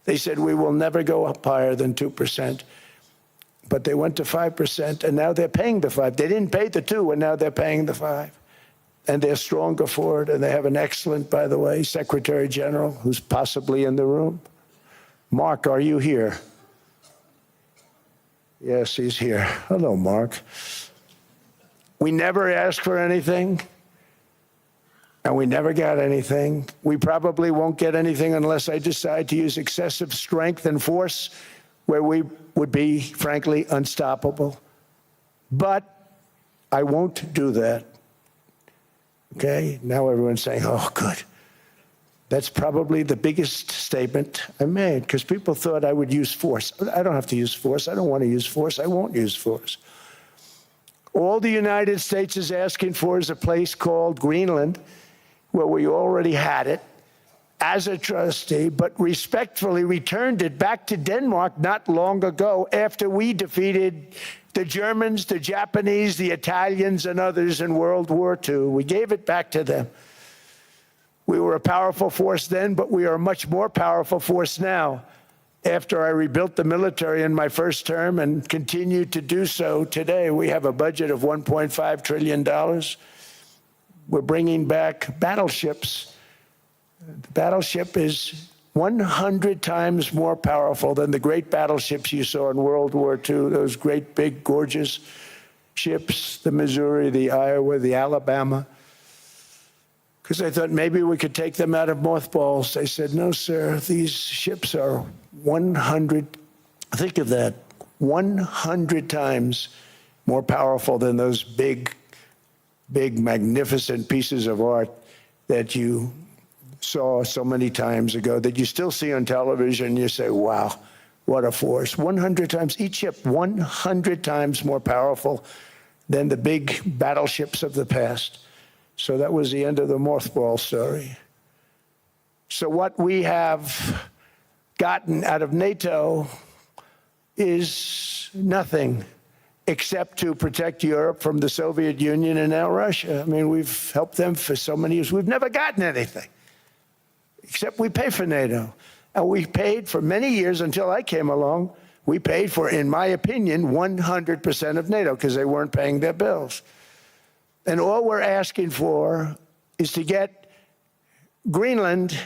They said, we will never go up higher than 2%. But they went to 5%, and now they're paying the 5. They didn't pay the 2, and now they're paying the 5. And they're stronger for it, and they have an excellent, by the way, Secretary General, who's possibly in the room. Mark, are you here? Yes, he's here. Hello, Mark. We never asked for anything, and we never got anything. We probably won't get anything unless I decide to use excessive strength and force, where we would be, frankly, unstoppable. But I won't do that. Okay? Now everyone's saying, oh, good. That's probably the biggest statement I made, because people thought I would use force. I don't have to use force. I don't want to use force. I won't use force. All the United States is asking for is a place called Greenland, where we already had it as a trustee, but respectfully returned it back to Denmark not long ago, after we defeated the Germans, the Japanese, the Italians, and others in World War II. We gave it back to them. We were a powerful force then, but we are a much more powerful force now, after I rebuilt the military in my first term and continue to do so today. We have a budget of $1.5 trillion. We're bringing back battleships. The battleship is 100 times more powerful than the great battleships you saw in World War II, those great, big, gorgeous ships, the Missouri, the Iowa, the Alabama. Because I thought maybe we could take them out of mothballs. They said, no, sir, these ships are 100, think of that, 100 times more powerful than those big big, magnificent pieces of art that you saw so many times ago that you still see on television. You say, wow, what a force. 100 times, each ship 100 times more powerful than the big battleships of the past. So that was the end of the mothball story. So what we have gotten out of NATO is nothing except to protect Europe from the Soviet Union and now Russia. I mean, we've helped them for so many years. We've never gotten anything, except we pay for NATO. And we paid for many years until I came along. We paid for, in my opinion, 100% of NATO because they weren't paying their bills. And all we're asking for is to get Greenland,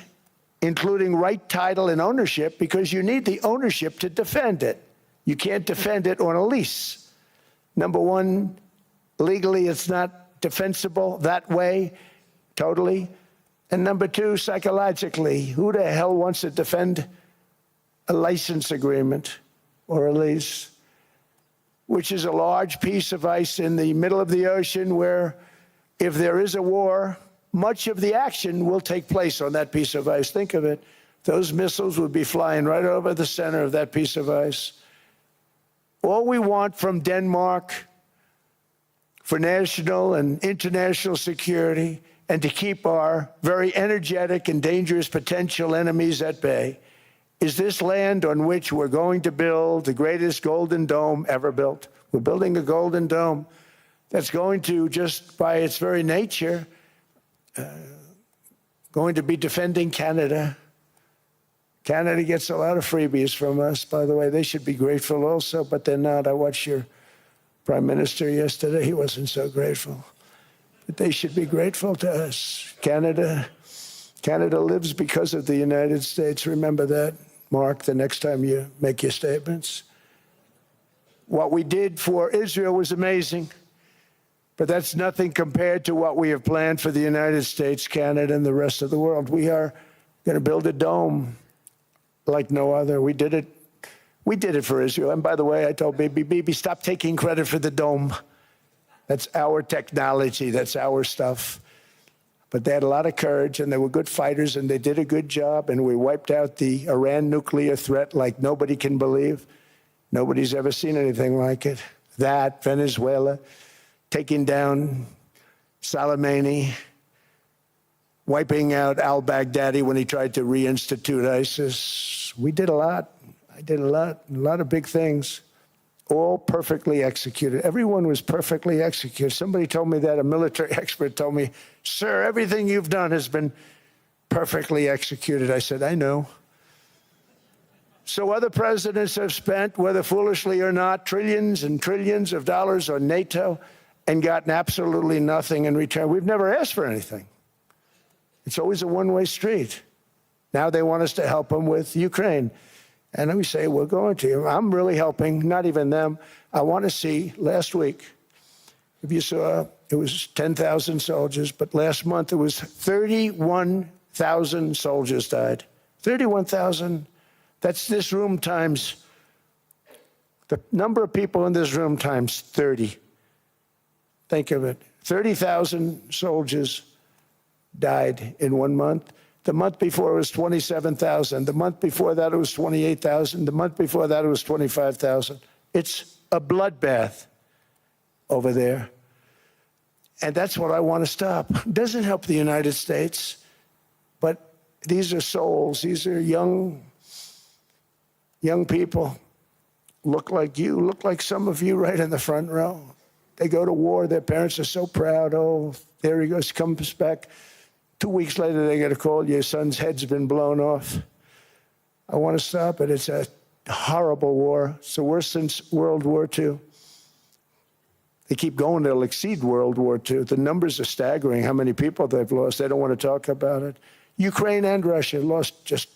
including right title and ownership, because you need the ownership to defend it. You can't defend it on a lease. Number one, legally it's not defensible that way, totally. And number two, psychologically, who the hell wants to defend a license agreement or a lease, which is a large piece of ice in the middle of the ocean where if there is a war, much of the action will take place on that piece of ice. Think of it. Those missiles would be flying right over the center of that piece of ice. All we want from Denmark for national and international security and to keep our very energetic and dangerous potential enemies at bay is this land on which we're going to build the greatest golden dome ever built. We're building a golden dome that's going to, just by its very nature, going to be defending Canada. Canada gets a lot of freebies from us, by the way. They should be grateful also, but they're not. I watched your prime minister yesterday. He wasn't so grateful. But they should be grateful to us. Canada lives because of the United States. Remember that, Mark, the next time you make your statements. What we did for Israel was amazing, but that's nothing compared to what we have planned for the United States, Canada, and the rest of the world. We are going to build a dome like no other. We did it for Israel. And by the way, I told Bibi, stop taking credit for the dome. That's our technology. That's our stuff. But they had a lot of courage, and they were good fighters, and they did a good job, and we wiped out the Iran nuclear threat like nobody can believe. Nobody's ever seen anything like it. That, Venezuela, taking down Soleimani, wiping out al-Baghdadi when he tried to reinstitute ISIS. We did a lot. I did a lot of big things, all perfectly executed. Everyone was perfectly executed. Somebody told me that, a military expert told me, sir, everything you've done has been perfectly executed. I said, I know. So other presidents have spent, whether foolishly or not, trillions and trillions of dollars on NATO and gotten absolutely nothing in return. We've never asked for anything. It's always a one-way street. Now they want us to help them with Ukraine. And then we say, we're going to. I'm really helping, not even them. I want to see, last week, if you saw, it was 10,000 soldiers, but last month it was 31,000 soldiers died. 31,000. That's this room times, the number of people in this room times 30. Think of it. 30,000 soldiers died in 1 month. The month before it was 27,000. The month before that it was 28,000. The month before that it was 25,000. It's a bloodbath over there. And that's what I want to stop. It doesn't help the United States, but these are souls. These are young people. Look like you, look like some of you right in the front row. They go to war. Their parents are so proud. Oh, there he goes, comes back. 2 weeks later, they get a call, your son's head's been blown off. I want to stop it. It's a horrible war. It's the worst since World War II. They keep going, they'll exceed World War II. The numbers are staggering, how many people they've lost. They don't want to talk about it. Ukraine and Russia lost just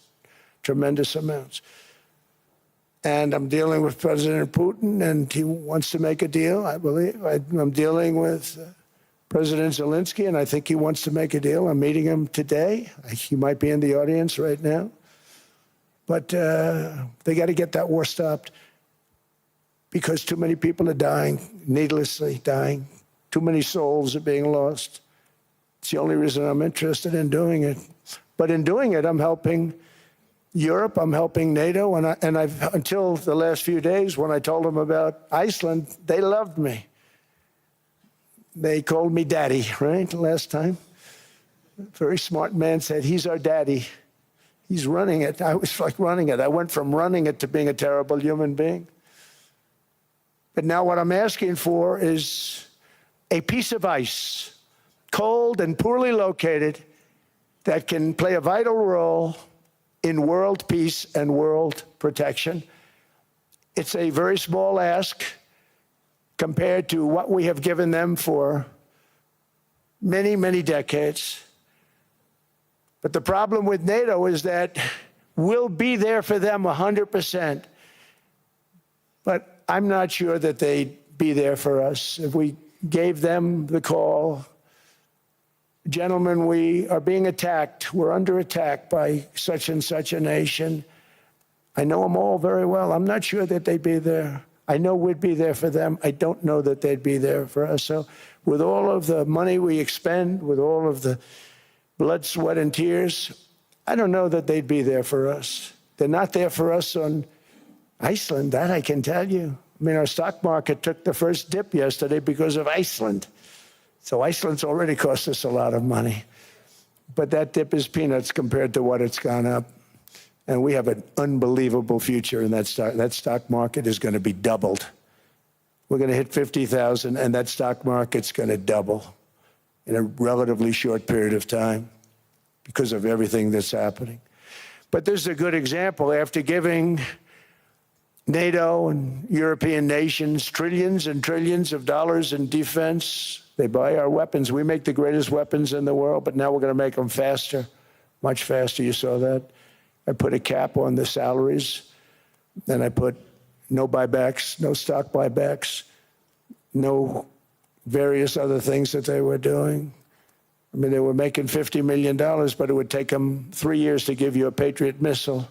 tremendous amounts. And I'm dealing with President Putin, and he wants to make a deal, I believe. I'm dealing with President Zelensky, and I think he wants to make a deal. I'm meeting him today. He might be in the audience right now. But they got to get that war stopped because too many people are dying, needlessly dying. Too many souls are being lost. It's the only reason I'm interested in doing it. But in doing it, I'm helping Europe, I'm helping NATO, and I've until the last few days when I told them about Iceland, they loved me. They called me daddy, right, last time. A very smart man said, he's our daddy. He's running it. I was like running it. I went from running it to being a terrible human being. But now what I'm asking for is a piece of ice, cold and poorly located, that can play a vital role in world peace and world protection. It's a very small ask compared to what we have given them for many, many decades. But the problem with NATO is that we'll be there for them 100%. But I'm not sure that they'd be there for us. If we gave them the call, gentlemen, we are being attacked. We're under attack by such and such a nation. I know them all very well. I'm not sure that they'd be there. I know we'd be there for them. I don't know that they'd be there for us. So with all of the money we expend, with all of the blood, sweat, and tears, I don't know that they'd be there for us. They're not there for us on Iceland, that I can tell you. I mean, our stock market took the first dip yesterday because of Iceland. So Iceland's already cost us a lot of money. But that dip is peanuts compared to what it's gone up. And we have an unbelievable future in that stock. That stock market is going to be doubled. We're going to hit 50,000, and that stock market's going to double in a relatively short period of time because of everything that's happening. But this is a good example. After giving NATO and European nations trillions and trillions of dollars in defense, they buy our weapons. We make the greatest weapons in the world, but now we're going to make them faster, much faster. You saw that. I put a cap on the salaries, and I put no buybacks, no stock buybacks, no various other things that they were doing. I mean, they were making $50 million, but it would take them 3 years to give you a Patriot missile.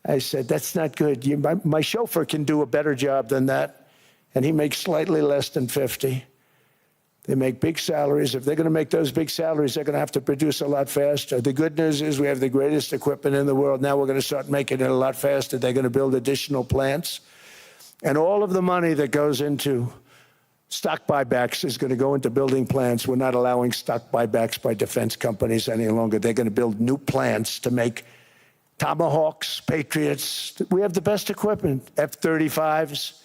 I said, that's not good. My chauffeur can do a better job than that, and he makes slightly less than 50. They make big salaries. If they're going to make those big salaries, they're going to have to produce a lot faster. The good news is we have the greatest equipment in the world. Now we're going to start making it a lot faster. They're going to build additional plants. And all of the money that goes into stock buybacks is going to go into building plants. We're not allowing stock buybacks by defense companies any longer. They're going to build new plants to make Tomahawks, Patriots. We have the best equipment, F-35s.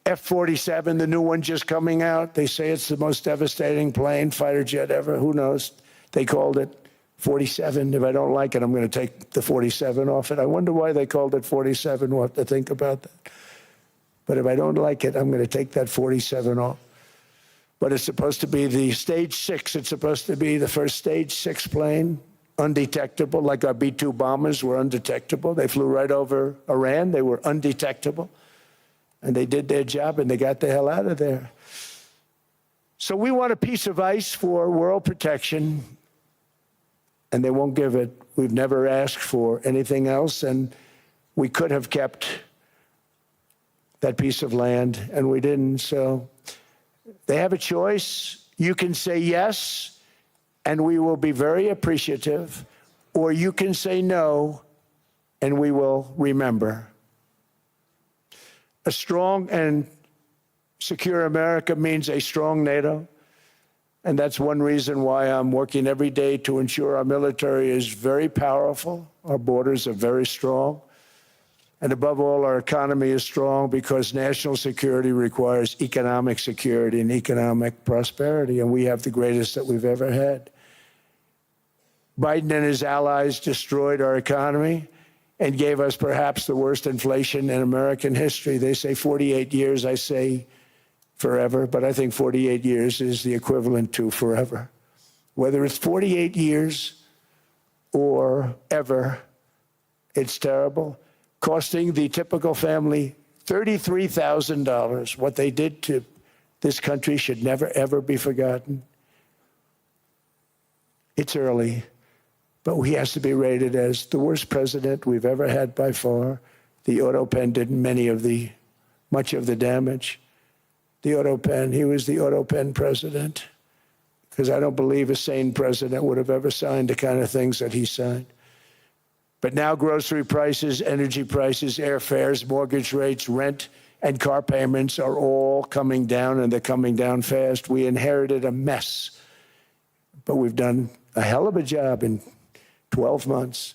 F-47, the new one just coming out. They say it's the most devastating plane, fighter jet ever. Who knows? They called it 47. If I don't like it, I'm going to take the 47 off it. I wonder why they called it 47. We'll have to think about that. But if I don't like it, I'm going to take that 47 off. But it's supposed to be the Stage 6. It's supposed to be the first Stage 6 plane, undetectable, like our B-2 bombers were undetectable. They flew right over Iran. They were undetectable. And they did their job, and they got the hell out of there. So we want a piece of ice for world protection, and they won't give it. We've never asked for anything else, and we could have kept that piece of land, and we didn't. So they have a choice. You can say yes, and we will be very appreciative, or you can say no, and we will remember. A strong and secure America means a strong NATO. And that's one reason why I'm working every day to ensure our military is very powerful, our borders are very strong, and above all, our economy is strong because national security requires economic security and economic prosperity, and we have the greatest that we've ever had. Biden and his allies destroyed our economy and gave us perhaps the worst inflation in American history. They say 48 years, I say forever, but I think 48 years is the equivalent to forever. Whether it's 48 years or ever, it's terrible, costing the typical family $33,000. What they did to this country should never, ever be forgotten. It's early. But he has to be rated as the worst president we've ever had by far. The auto pen did much of the damage. the auto pen. He was the auto pen president, because I don't believe a sane president would have ever signed the kind of things that he signed. But now grocery prices, energy prices, airfares, mortgage rates, rent, and car payments are all coming down, and they're coming down fast. We inherited a mess, but we've done a hell of a job in 12 months.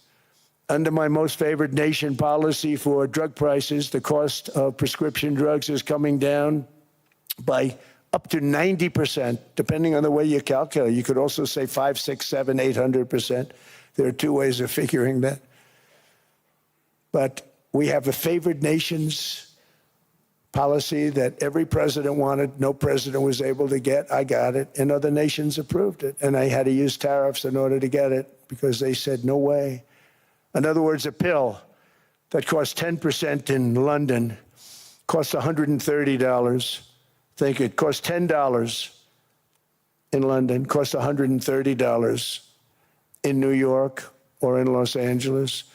Under my most favored nation policy for drug prices, the cost of prescription drugs is coming down by up to 90%, depending on the way you calculate. You could also say 5, 6, 7, 800%. There are two ways of figuring that. But we have a favored nations policy that every president wanted, no president was able to get. I got it, and other nations approved it. And I had to use tariffs in order to get it because they said, no way. In other words, a pill that costs 10% in London costs $130. Think it costs $10 in London, costs $130 in New York or in Los Angeles.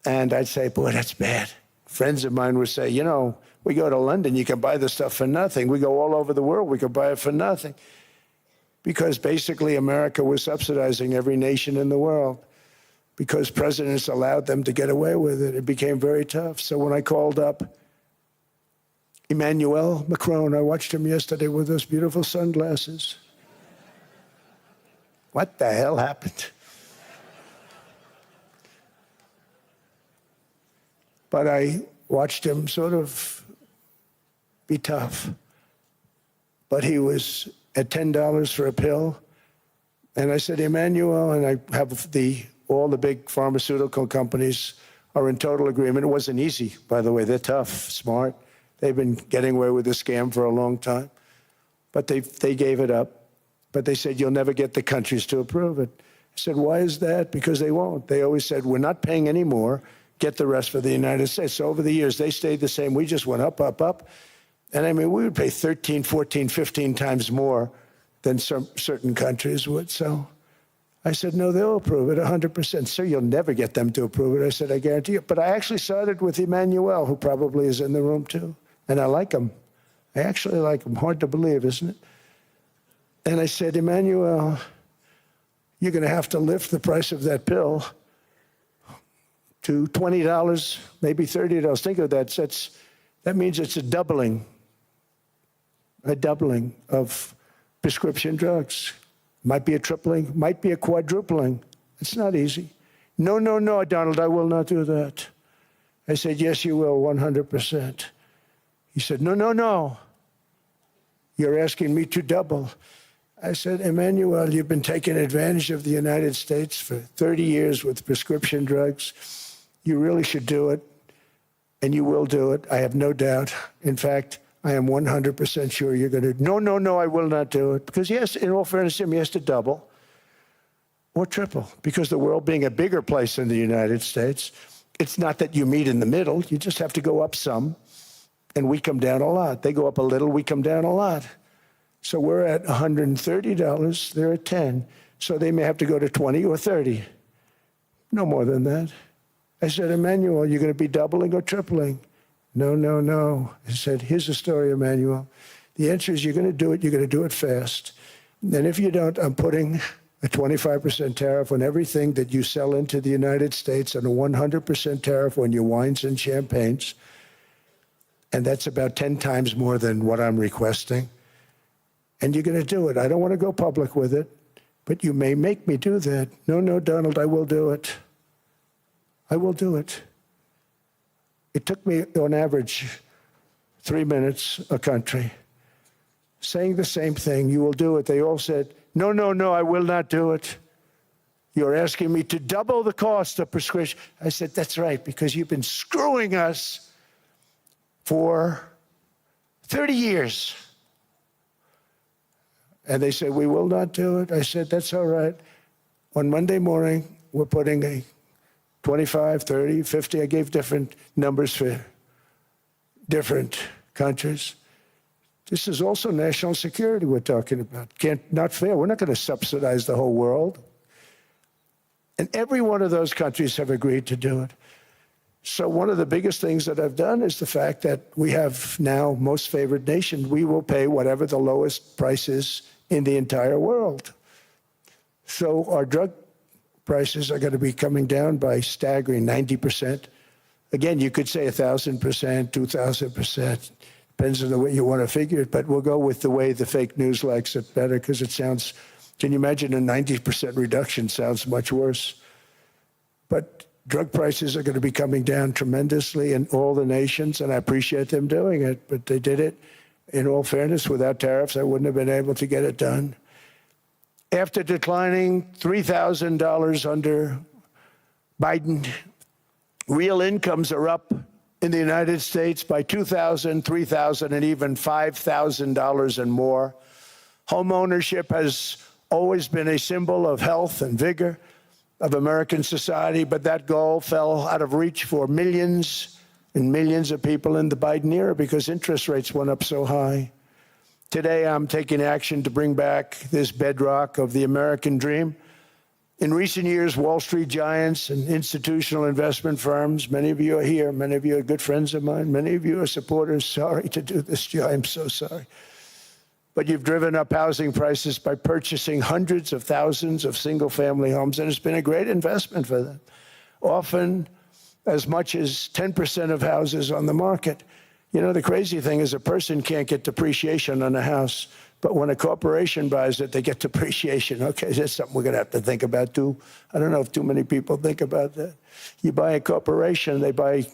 And I'd say, boy, that's bad. Friends of mine would say, you know, we go to London, you can buy the stuff for nothing. We go all over the world, we can buy it for nothing. Because basically America was subsidizing every nation in the world. Because presidents allowed them to get away with it. It became very tough. So when I called up Emmanuel Macron, I watched him yesterday with those beautiful sunglasses. What the hell happened? But I watched him sort of be tough. But he was at $10 for a pill. And I said, Emmanuel, and I have all the big pharmaceutical companies are in total agreement. It wasn't easy, by the way. They're tough, smart. They've been getting away with this scam for a long time. But they gave it up. But they said, you'll never get the countries to approve it. I said, why is that? Because they won't. They always said, we're not paying any more. Get the rest for the United States. So over the years, they stayed the same. We just went up, up, up. And I mean, we would pay 13, 14, 15 times more than certain countries would. So I said, no, they'll approve it 100%. Sir, you'll never get them to approve it. I said, I guarantee you. But I actually started with Emmanuel, who probably is in the room too. And I like him. I actually like him. Hard to believe, isn't it? And I said, Emmanuel, you're going to have to lift the price of that pill to $20, maybe $30. Think of that. That means it's a doubling of prescription drugs. Might be a tripling, might be a quadrupling. It's not easy. No, no, no, Donald, I will not do that. I said, yes, you will, 100%. He said, no, no, no. You're asking me to double. I said, Emmanuel, you've been taking advantage of the United States for 30 years with prescription drugs. You really should do it, and you will do it. I have no doubt. In fact, I am 100% sure you're going to. No, no, no, I will not do it. Because yes, in all fairness to him, he has to double or triple. Because the world being a bigger place than the United States, it's not that you meet in the middle. You just have to go up some, and we come down a lot. They go up a little, we come down a lot. So we're at $130, they're at 10. So they may have to go to 20 or 30. No more than that. I said, Emmanuel, you're going to be doubling or tripling? No, no, no. I said, here's the story, Emmanuel. The answer is you're going to do it. You're going to do it fast. And if you don't, I'm putting a 25% tariff on everything that you sell into the United States and a 100% tariff on your wines and champagnes. And that's about 10 times more than what I'm requesting. And you're going to do it. I don't want to go public with it, but you may make me do that. No, no, Donald, I will do it. I will do it. It took me, on average, 3 minutes a country, saying the same thing. You will do it. They all said, no, no, no, I will not do it. You're asking me to double the cost of prescription. I said, that's right, because you've been screwing us for 30 years. And they said, we will not do it. I said, that's all right. On Monday morning, we're putting a 25, 30, 50. I gave different numbers for different countries. This is also national security we're talking about. Not fair. We're not going to subsidize the whole world. And every one of those countries have agreed to do it. So one of the biggest things that I've done is the fact that we have now most favored nation. We will pay whatever the lowest price is in the entire world. So our drug prices are going to be coming down by staggering 90%. Again, you could say 1,000%, 2,000%. Depends on the way you want to figure it, but we'll go with the way the fake news likes it better because it sounds, can you imagine a 90% reduction sounds much worse. But drug prices are going to be coming down tremendously in all the nations, and I appreciate them doing it, but they did it, in all fairness, without tariffs. I wouldn't have been able to get it done. After declining $3,000 under Biden, real incomes are up in the United States by $2,000, $3,000, and even $5,000 and more. Home ownership has always been a symbol of health and vigor of American society, but that goal fell out of reach for millions and millions of people in the Biden era because interest rates went up so high. Today, I'm taking action to bring back this bedrock of the American dream. In recent years, Wall Street giants and institutional investment firms, many of you are here, many of you are good friends of mine, many of you are supporters. Sorry to do this to you, I'm so sorry. But you've driven up housing prices by purchasing hundreds of thousands of single-family homes, and it's been a great investment for them. Often as much as 10% of houses on the market. You know, the crazy thing is a person can't get depreciation on a house, but when a corporation buys it, they get depreciation. Okay, that's something we're going to have to think about, too. I don't know if too many people think about that. You buy a corporation, they buy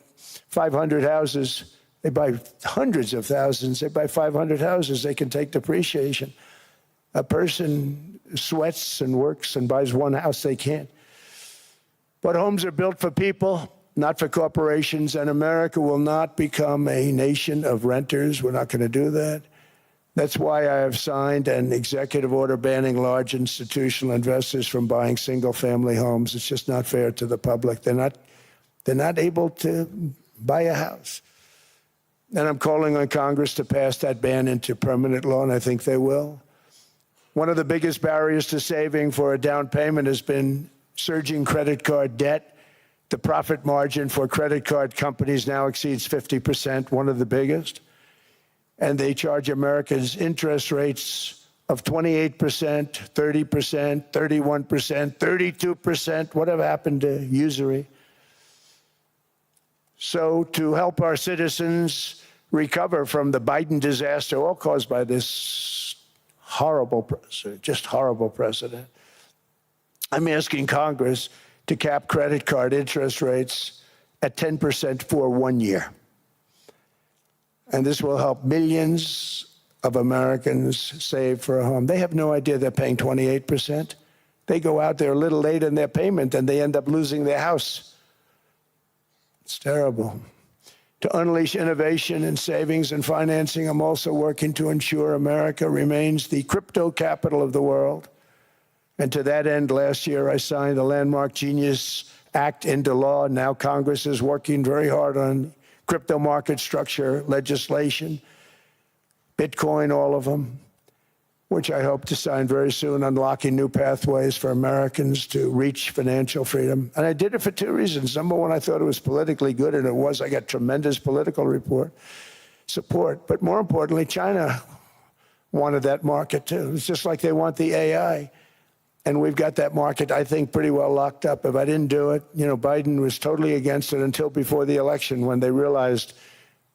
500 houses. They buy hundreds of thousands. They buy 500 houses. They can take depreciation. A person sweats and works and buys one house, they can't. But homes are built for people, not for corporations, and America will not become a nation of renters. We're not going to do that. That's why I have signed an executive order banning large institutional investors from buying single-family homes. It's just not fair to the public. They're not able to buy a house. And I'm calling on Congress to pass that ban into permanent law, and I think they will. One of the biggest barriers to saving for a down payment has been surging credit card debt. The profit margin for credit card companies now exceeds 50%, one of the biggest. And they charge Americans interest rates of 28%, 30%, 31%, 32%. Whatever happened to usury? So to help our citizens recover from the Biden disaster, all caused by this horrible president, I'm asking Congress to cap credit card interest rates at 10% for 1 year. And this will help millions of Americans save for a home. They have no idea they're paying 28%. They go out there a little late in their payment and they end up losing their house. It's terrible. To unleash innovation in savings and financing, I'm also working to ensure America remains the crypto capital of the world. And to that end, last year, I signed the landmark Genius Act into law. Now Congress is working very hard on crypto market structure legislation, Bitcoin, all of them, which I hope to sign very soon, unlocking new pathways for Americans to reach financial freedom. And I did it for two reasons. Number one, I thought it was politically good, and it was. I got tremendous political support. But more importantly, China wanted that market too. It's just like they want the AI. And we've got that market, I think, pretty well locked up. If I didn't do it, Biden was totally against it until before the election when they realized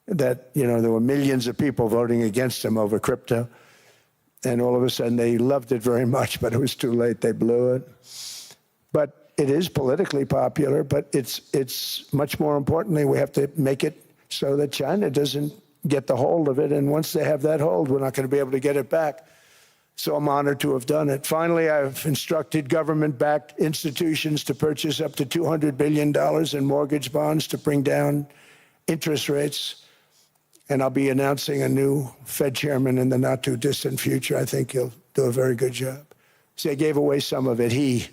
that, there were millions of people voting against him over crypto. And all of a sudden, they loved it very much, but it was too late. They blew it. But it is politically popular, but it's much more importantly, we have to make it so that China doesn't get the hold of it. And once they have that hold, we're not going to be able to get it back. So I'm honored to have done it. Finally, I've instructed government-backed institutions to purchase up to $200 billion in mortgage bonds to bring down interest rates. And I'll be announcing a new Fed chairman in the not-too-distant future. I think he'll do a very good job. See, I gave away some of it. He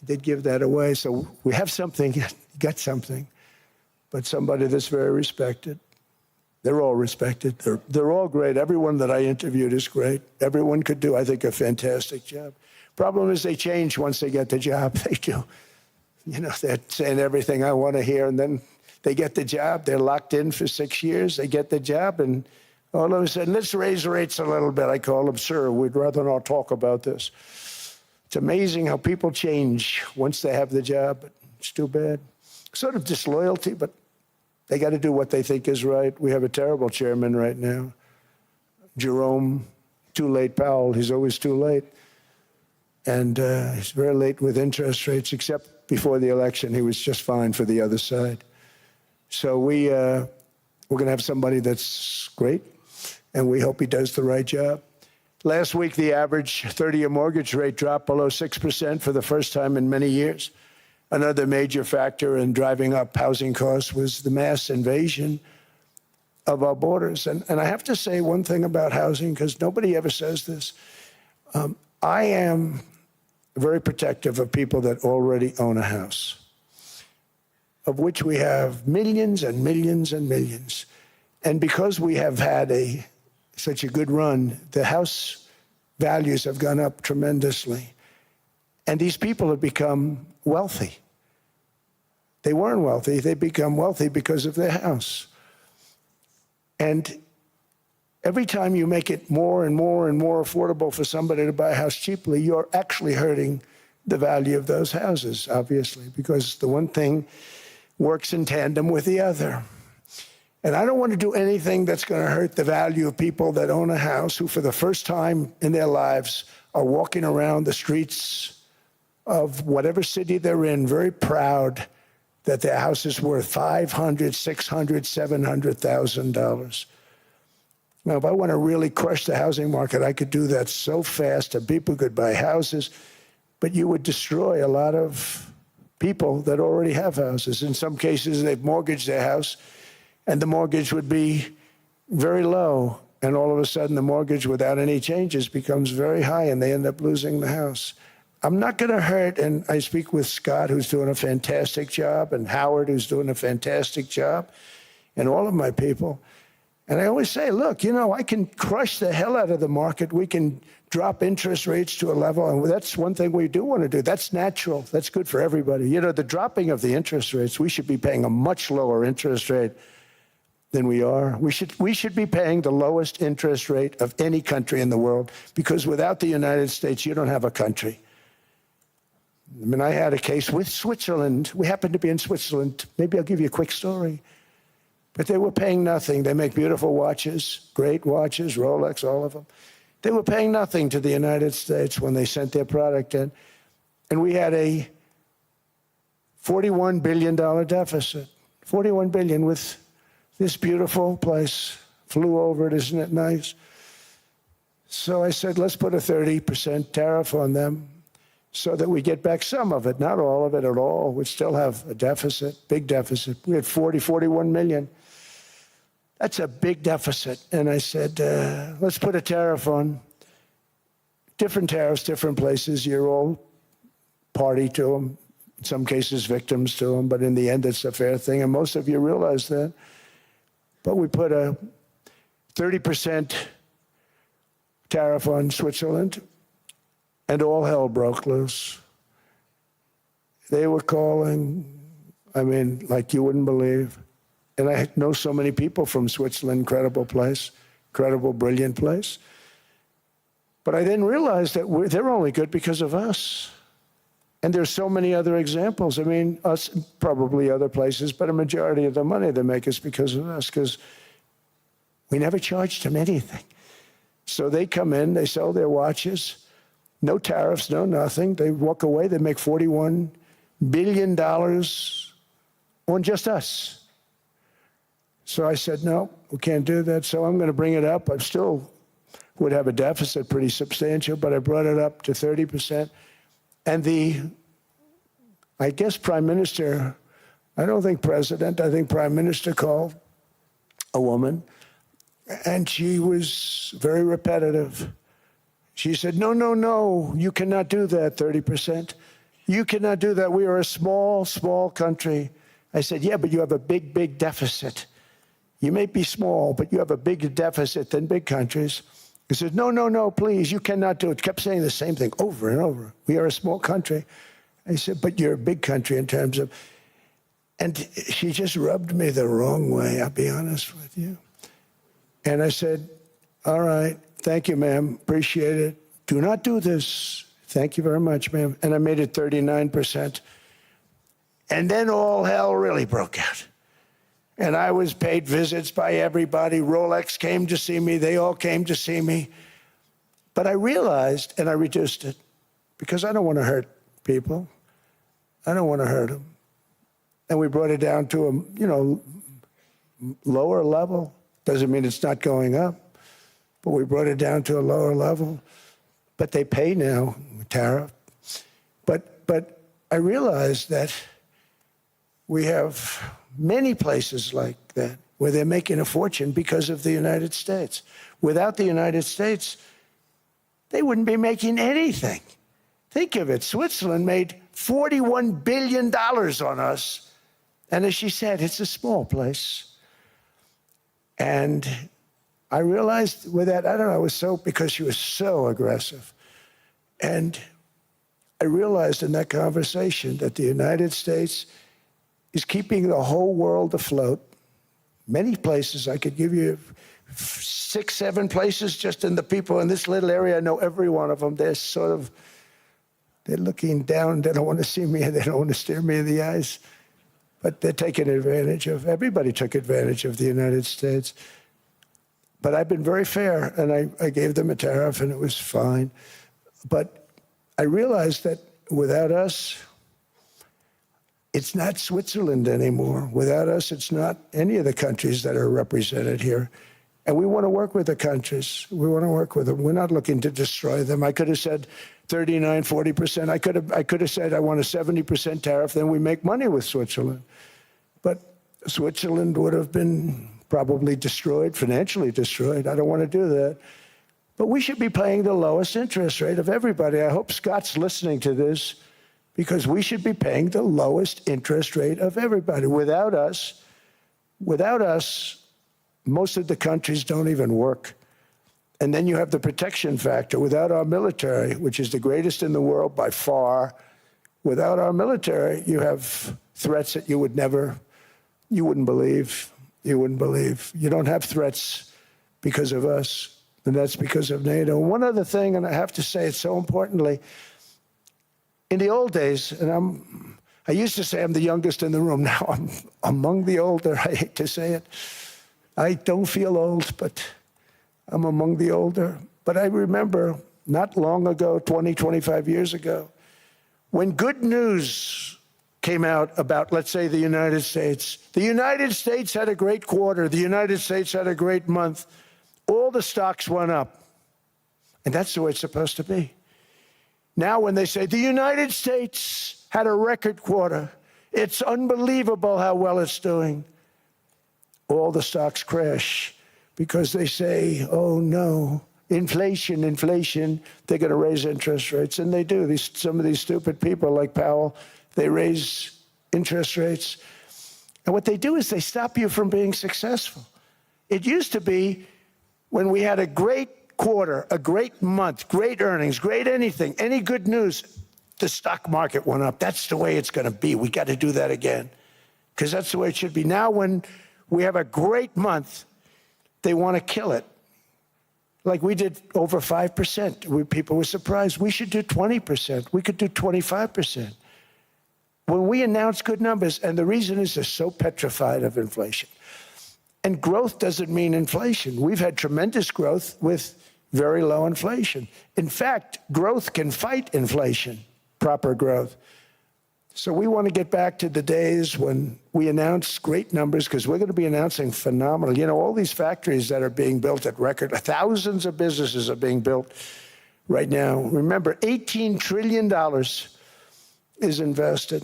did give that away. So we have something, got something, but somebody that's very respected. They're all respected. They're all great. Everyone that I interviewed is great. Everyone could do, I think, a fantastic job. Problem is they change once they get the job. They do. You know, they're saying everything I want to hear, and then they get the job. They're locked in for 6 years. They get the job, and all of a sudden, let's raise rates a little bit. I call them, sir, we'd rather not talk about this. It's amazing how people change once they have the job, but it's too bad. Sort of disloyalty, but they got to do what they think is right. We have a terrible chairman right now. Jerome, too late Powell. He's always too late. And he's very late with interest rates, except before the election. He was just fine for the other side. So we're going to have somebody that's great, and we hope he does the right job. Last week, the average 30-year mortgage rate dropped below 6% for the first time in many years. Another major factor in driving up housing costs was the mass invasion of our borders. And I have to say one thing about housing, because nobody ever says this. I am very protective of people that already own a house, of which we have millions and millions and millions. And because we have had such a good run, the house values have gone up tremendously. And these people have become wealthy. They weren't wealthy. They become wealthy because of their house. And every time you make it more and more and more affordable for somebody to buy a house cheaply, you're actually hurting the value of those houses, obviously, because the one thing works in tandem with the other. And I don't want to do anything that's going to hurt the value of people that own a house who, for the first time in their lives, are walking around the streets of whatever city they're in, very proud that their house is worth $500,000, $600,000, $700,000. Now, if I want to really crush the housing market, I could do that so fast and people could buy houses, but you would destroy a lot of people that already have houses. In some cases, they've mortgaged their house, and the mortgage would be very low, and all of a sudden the mortgage without any changes becomes very high, and they end up losing the house. I'm not going to hurt, and I speak with Scott, who's doing a fantastic job, and Howard, who's doing a fantastic job, and all of my people. And I always say, look, you know, I can crush the hell out of the market. We can drop interest rates to a level, and that's one thing we do want to do. That's natural. That's good for everybody. You know, the dropping of the interest rates, we should be paying a much lower interest rate than we are. We should be paying the lowest interest rate of any country in the world, because without the United States, you don't have a country. I mean, I had a case with Switzerland. We happened to be in Switzerland. Maybe I'll give you a quick story. But they were paying nothing. They make beautiful watches, great watches, Rolex, all of them. They were paying nothing to the United States when they sent their product in. And we had a $41 billion deficit. $41 billion with this beautiful place. Flew over it, isn't it nice? So I said, let's put a 30% tariff on them so that we get back some of it, not all of it at all. We'd still have a deficit, big deficit. We had 41 million. That's a big deficit. And I said, let's put a tariff on. Different tariffs, different places. You're all party to them. In some cases, victims to them. But in the end, it's a fair thing. And most of you realize that. But we put a 30% tariff on Switzerland, and all hell broke loose. They were calling, I mean, like you wouldn't believe. And I know so many people from Switzerland, incredible place, incredible, brilliant place. But I didn't realize that they're only good because of us. And there's so many other examples. I mean, us, probably other places, but a majority of the money they make is because of us, because we never charged them anything. So they come in, they sell their watches, no tariffs, no nothing. They walk away, they make $41 billion on just us. So I said, no, we can't do that. So I'm going to bring it up. I still would have a deficit pretty substantial, but I brought it up to 30%. And I guess Prime Minister, I don't think President, I think Prime Minister called a woman, and she was very repetitive. She said, no, no, no, you cannot do that, 30%. You cannot do that. We are a small, small country. I said, yeah, but you have a big, big deficit. You may be small, but you have a bigger deficit than big countries. He said, no, no, no, please, you cannot do it. Kept saying the same thing over and over. We are a small country. I said, but you're a big country in terms of, and she just rubbed me the wrong way, I'll be honest with you. And I said, all right, thank you, ma'am, appreciate it. Do not do this. Thank you very much, ma'am. And I made it 39%. And then all hell really broke out. And I was paid visits by everybody. Rolex came to see me. They all came to see me. But I realized, and I reduced it, because I don't want to hurt people. I don't want to hurt them. And we brought it down to a, lower level. Doesn't mean it's not going up, but we brought it down to a lower level. But they pay now, tariff. But I realized that we have many places like that where they're making a fortune because of the United States. Without the United States, they wouldn't be making anything. Think of it. Switzerland made $41 billion on us. And as she said, it's a small place. And I realized with that, I don't know, I was so, because she was so aggressive. And I realized in that conversation that the United States is keeping the whole world afloat. Many places, I could give you 6, 7 places just in the people in this little area. I know every one of them. They're sort of, they're looking down. They don't want to see me. They don't want to stare me in the eyes. But they're taking advantage of, everybody took advantage of the United States. But I've been very fair, and I gave them a tariff, and it was fine. But I realized that without us, it's not Switzerland anymore. Without us, it's not any of the countries that are represented here. And we want to work with the countries. We want to work with them. We're not looking to destroy them. I could have said 39, 40%. I could have said I want a 70% tariff, then we make money with Switzerland. But Switzerland would have been probably destroyed, financially destroyed. I don't want to do that. But we should be paying the lowest interest rate of everybody. I hope Scott's listening to this, because we should be paying the lowest interest rate of everybody. Without us, most of the countries don't even work. And then you have the protection factor. Without our military, which is the greatest in the world by far, without our military, you have threats that you wouldn't believe. You wouldn't believe. You don't have threats because of us, and that's because of NATO. One other thing, and I have to say it so importantly, in the old days, and I used to say I'm the youngest in the room. Now I'm among the older. I hate to say it. I don't feel old, but I'm among the older. But I remember not long ago, 20, 25 years ago, when good news came out about, let's say, the United States. The United States had a great quarter. The United States had a great month. All the stocks went up. And that's the way it's supposed to be. Now when they say the United States had a record quarter, it's unbelievable how well it's doing, all the stocks crash because they say, oh no, inflation, they're going to raise interest rates. And they do. Some of these stupid people like Powell, they raise interest rates. And what they do is they stop you from being successful. It used to be when we had a great quarter, a great month, great earnings, great anything, any good news, the stock market went up. That's the way it's going to be. We got to do that again, because that's the way it should be. Now when we have a great month, they want to kill it. Like we did over 5%. People were surprised. We should do 20%. We could do 25%. When we announce good numbers, and the reason is they're so petrified of inflation. And growth doesn't mean inflation. We've had tremendous growth with very low inflation. In fact, growth can fight inflation, proper growth. So we want to get back to the days when we announce great numbers, because we're going to be announcing phenomenal. You know, all these factories that are being built at record, thousands of businesses are being built right now. Remember, $18 trillion is invested.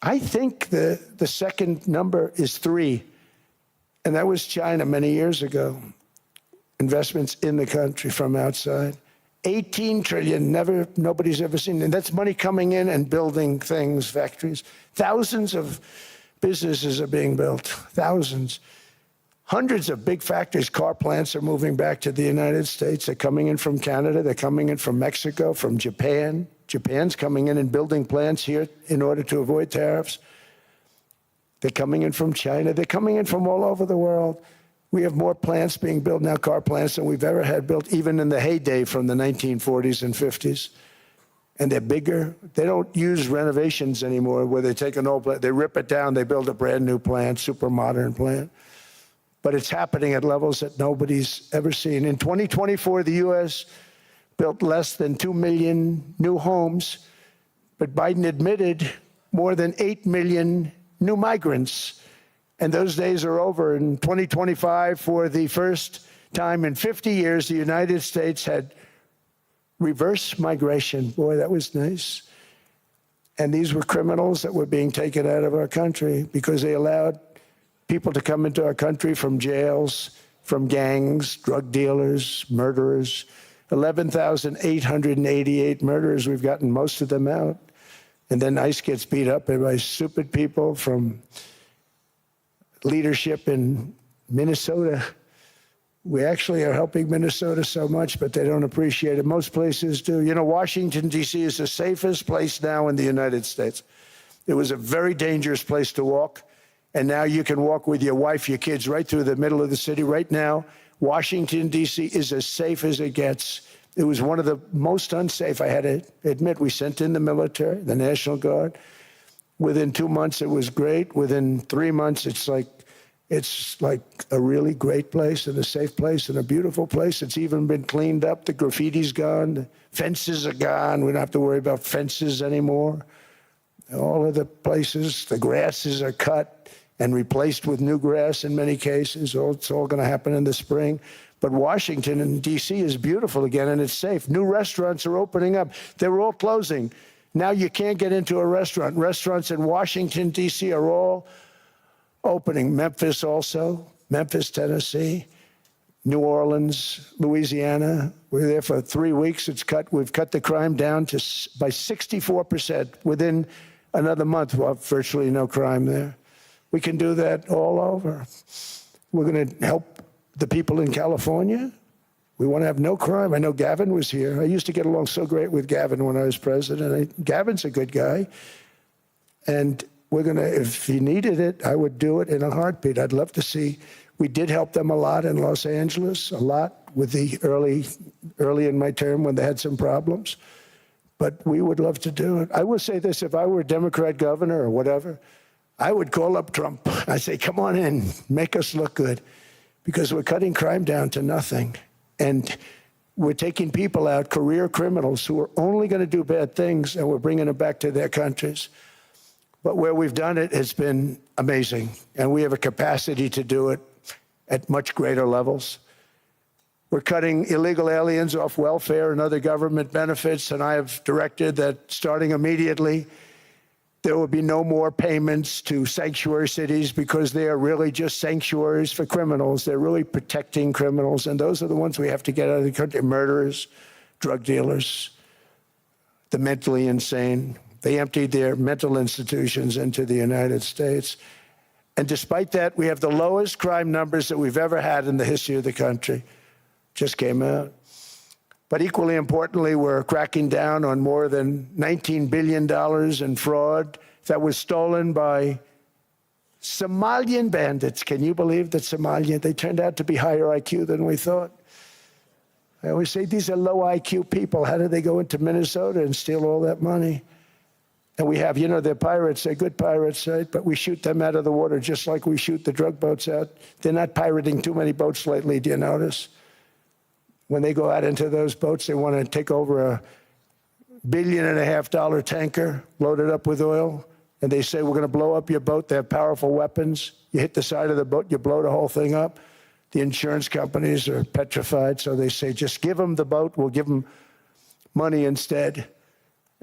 I think the second number is 3. And that was China many years ago. Investments in the country from outside. 18 trillion, nobody's ever seen. And that's money coming in and building things, factories. Thousands of businesses are being built, thousands. Hundreds of big factories, car plants are moving back to the United States. They're coming in from Canada, they're coming in from Mexico, from Japan, Japan's coming in and building plants here in order to avoid tariffs. They're coming in from China. They're coming in from all over the world. We have more plants being built now, car plants, than we've ever had built, even in the heyday from the 1940s and 50s. And they're bigger. They don't use renovations anymore where they take an old plant, they rip it down, they build a brand new plant, super modern plant. But it's happening at levels that nobody's ever seen. In 2024, the U.S. built less than 2 million new homes, but Biden admitted more than 8 million new migrants. And those days are over. In 2025, for the first time in 50 years, the United States had reverse migration. Boy, that was nice. And these were criminals that were being taken out of our country because they allowed people to come into our country from jails, from gangs, drug dealers, murderers. 11,888 murderers. We've gotten most of them out. And then ICE gets beat up by stupid people from leadership in Minnesota. We actually are helping Minnesota so much, but they don't appreciate it. Most places do. You know, Washington, D.C. is the safest place now in the United States. It was a very dangerous place to walk, and now you can walk with your wife, your kids, right through the middle of the city. Right now, Washington, D.C. is as safe as it gets. It was one of the most unsafe. I had to admit, we sent in the military, the National Guard. Within 2 months, it was great. Within 3 months, it's like a really great place and a safe place and a beautiful place. It's even been cleaned up. The graffiti's gone. The fences are gone. We don't have to worry about fences anymore. All of the places, the grasses are cut and replaced with new grass in many cases. It's all going to happen in the spring. But Washington and D.C. is beautiful again, and it's safe. New restaurants are opening up. They were all closing. Now you can't get into a restaurant. Restaurants in Washington, D.C. are all opening. Memphis also, Memphis, Tennessee, New Orleans, Louisiana. We're there for 3 weeks. We've cut the crime down by 64%. Within another month, we'll have virtually no crime there. We can do that all over. We're going to help the people in California. We want to have no crime. I know Gavin was here. I used to get along so great with Gavin when I was president. Gavin's a good guy. And we're going to, if he needed it, I would do it in a heartbeat. I'd love to see. We did help them a lot in Los Angeles, a lot with the early in my term when they had some problems. But we would love to do it. I will say this, if I were a Democrat governor or whatever, I would call up Trump. I'd say, come on in, make us look good. Because we're cutting crime down to nothing. And we're taking people out, career criminals who are only going to do bad things, and we're bringing them back to their countries. But where we've done it has been amazing. And we have a capacity to do it at much greater levels. We're cutting illegal aliens off welfare and other government benefits, and I have directed that starting immediately, there will be no more payments to sanctuary cities because they are really just sanctuaries for criminals. They're really protecting criminals, and those are the ones we have to get out of the country. Murderers, drug dealers, the mentally insane. They emptied their mental institutions into the United States. And despite that, we have the lowest crime numbers that we've ever had in the history of the country. Just came out. But equally importantly, we're cracking down on more than $19 billion in fraud that was stolen by Somalian bandits. Can you believe that Somalia, they turned out to be higher IQ than we thought. I always say these are low IQ people. How did they go into Minnesota and steal all that money? And we have, you know, they're pirates, they're good pirates, right? But we shoot them out of the water just like we shoot the drug boats out. They're not pirating too many boats lately, do you notice? When they go out into those boats, they want to take over a $1.5 billion tanker loaded up with oil, and they say, we're going to blow up your boat. They have powerful weapons. You hit the side of the boat, you blow the whole thing up. The insurance companies are petrified, so they say, just give them the boat. We'll give them money instead.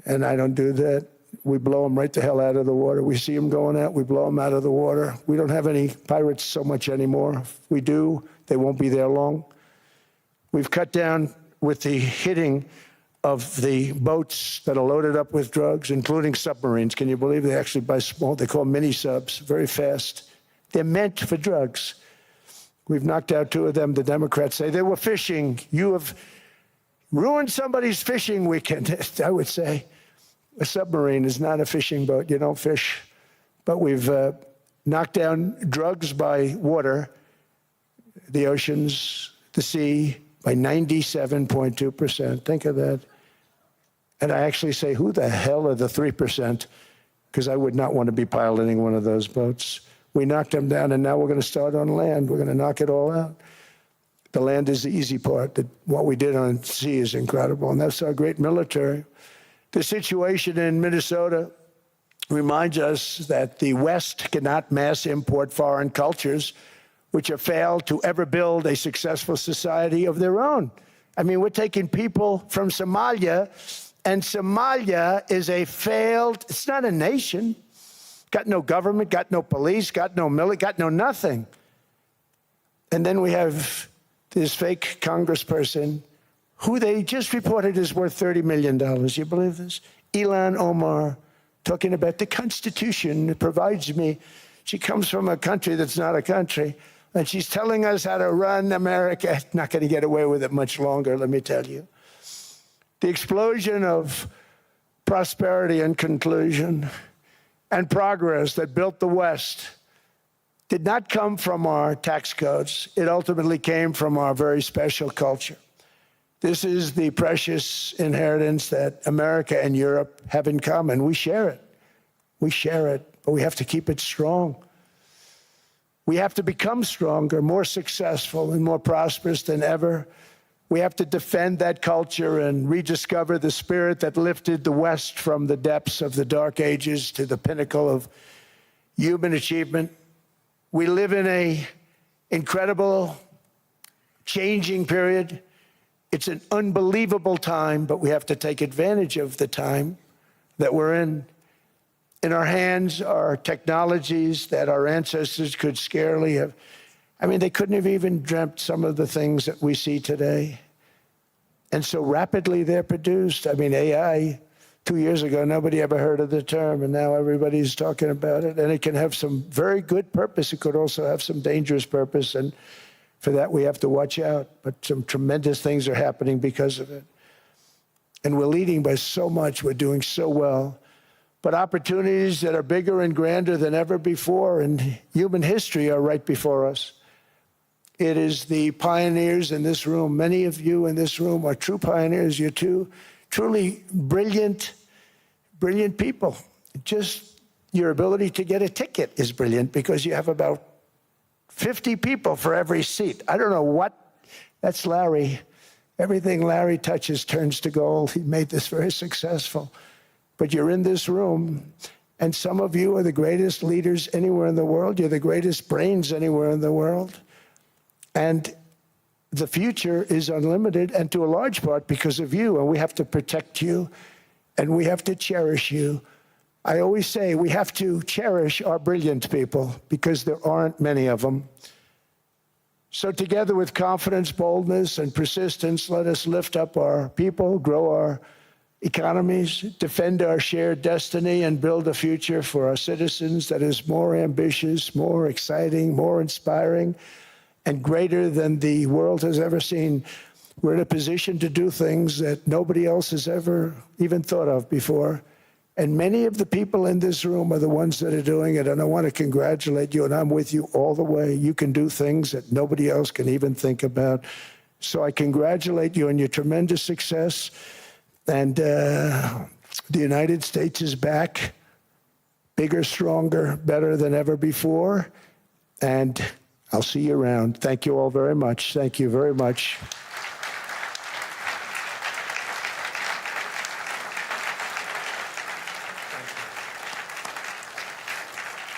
And I don't do that. We blow them right the hell out of the water. We see them going out, we blow them out of the water. We don't have any pirates so much anymore. If we do, they won't be there long. We've cut down with the hitting of the boats that are loaded up with drugs, including submarines. Can you believe they actually buy small, they call them mini subs, very fast. They're meant for drugs. We've knocked out 2 of them. The Democrats say they were fishing. You have ruined somebody's fishing weekend, I would say. A submarine is not a fishing boat. You don't fish. But we've knocked down drugs by water, the oceans, the sea, by 97.2%. Think of that. And I actually say, who the hell are the 3%? Because I would not want to be piloting one of those boats. We knocked them down, and now we're going to start on land. We're going to knock it all out. The land is the easy part. What we did on sea is incredible, and that's our great military. The situation in Minnesota reminds us that the West cannot mass import foreign cultures which have failed to ever build a successful society of their own. I mean, we're taking people from Somalia, and Somalia is a failed, it's not a nation. Got no government, got no police, got no military, got no nothing. And then we have this fake congressperson who they just reported is worth $30 million. You believe this? Ilhan Omar, talking about the Constitution that provides me. She comes from a country that's not a country, and she's telling us how to run America. Not going to get away with it much longer, let me tell you. The explosion of prosperity and conclusion and progress that built the West did not come from our tax codes. It ultimately came from our very special culture. This is the precious inheritance that America and Europe have in common. We share it. We share it, but we have to keep it strong. We have to become stronger, more successful, and more prosperous than ever. We have to defend that culture and rediscover the spirit that lifted the West from the depths of the Dark Ages to the pinnacle of human achievement. We live in an incredible, changing period. It's an unbelievable time, but we have to take advantage of the time that we're in. In our hands are technologies that our ancestors could scarcely have. I mean, they couldn't have even dreamt some of the things that we see today. And so rapidly they're produced. I mean, AI, 2 years ago, nobody ever heard of the term, and now everybody's talking about it. And it can have some very good purpose. It could also have some dangerous purpose, and for that we have to watch out. But some tremendous things are happening because of it. And we're leading by so much. We're doing so well. But opportunities that are bigger and grander than ever before in human history are right before us. It is the pioneers in this room. Many of you in this room are true pioneers. You're two truly brilliant people. Just your ability to get a ticket is brilliant because you have about 50 people for every seat. I don't know what, that's Larry. Everything Larry touches turns to gold. He made this very successful. But you're in this room, and some of you are the greatest leaders anywhere in the world. You're the greatest brains anywhere in the world. And the future is unlimited, and to a large part because of you, and we have to protect you, and we have to cherish you. I always say we have to cherish our brilliant people because there aren't many of them. So together with confidence, boldness, and persistence, let us lift up our people, grow our economies, defend our shared destiny, and build a future for our citizens that is more ambitious, more exciting, more inspiring, and greater than the world has ever seen. We're in a position to do things that nobody else has ever even thought of before. And many of the people in this room are the ones that are doing it, and I want to congratulate you, and I'm with you all the way. You can do things that nobody else can even think about. So I congratulate you on your tremendous success. And the United States is back, bigger, stronger, better than ever before. And I'll see you around. Thank you all very much. Thank you very much.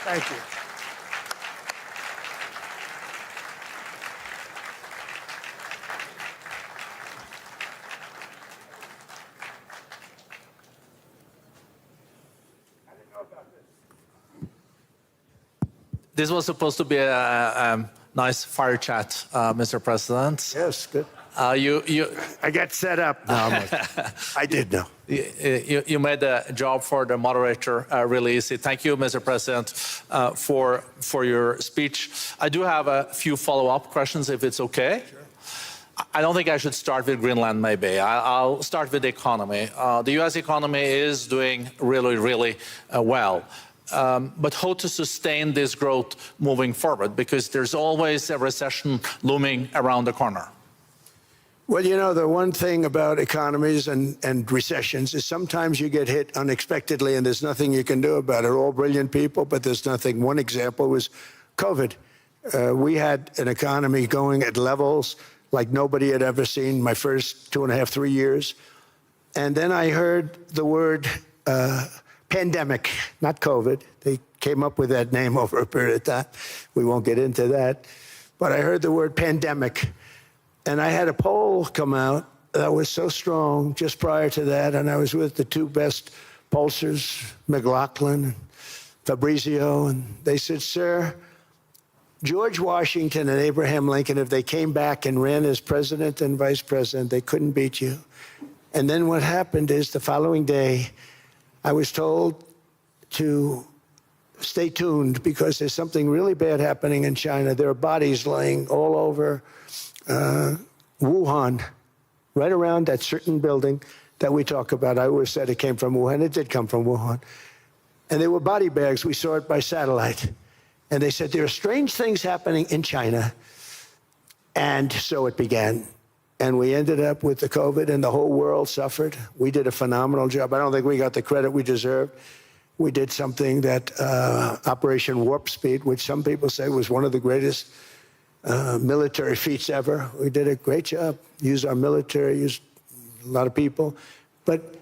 Thank you. This was supposed to be a nice fire chat, Mr. President. Yes, good. I got set up now. I did know. You made the job for the moderator really easy. Thank you, Mr. President, for your speech. I do have a few follow-up questions, if it's okay. I don't think I should start with Greenland, maybe. I'll start with the economy. The U.S. economy is doing really, really well. But how to sustain this growth moving forward? Because there's always a recession looming around the corner. Well, you know, the one thing about economies and recessions is sometimes you get hit unexpectedly and there's nothing you can do about it. All brilliant people, but there's nothing. One example was COVID. We had an economy going at levels like nobody had ever seen my first 2.5, 3 years. And then I heard the word pandemic, not COVID. They came up with that name over a period of time. We won't get into that. But I heard the word pandemic. And I had a poll come out that was so strong just prior to that. And I was with the two best pollsters, McLaughlin and Fabrizio. And they said, sir, George Washington and Abraham Lincoln, if they came back and ran as president and vice president, they couldn't beat you. And then what happened is the following day, I was told to stay tuned because there's something really bad happening in China. There are bodies laying all over Wuhan, right around that certain building that we talk about. I always said it came from Wuhan. It did come from Wuhan. And they were body bags. We saw it by satellite. And they said, there are strange things happening in China. And so it began. And we ended up with the COVID, and the whole world suffered. We did a phenomenal job. I don't think we got the credit we deserved. We did something that Operation Warp Speed, which some people say was one of the greatest military feats ever. We did a great job. Used our military, used a lot of people. But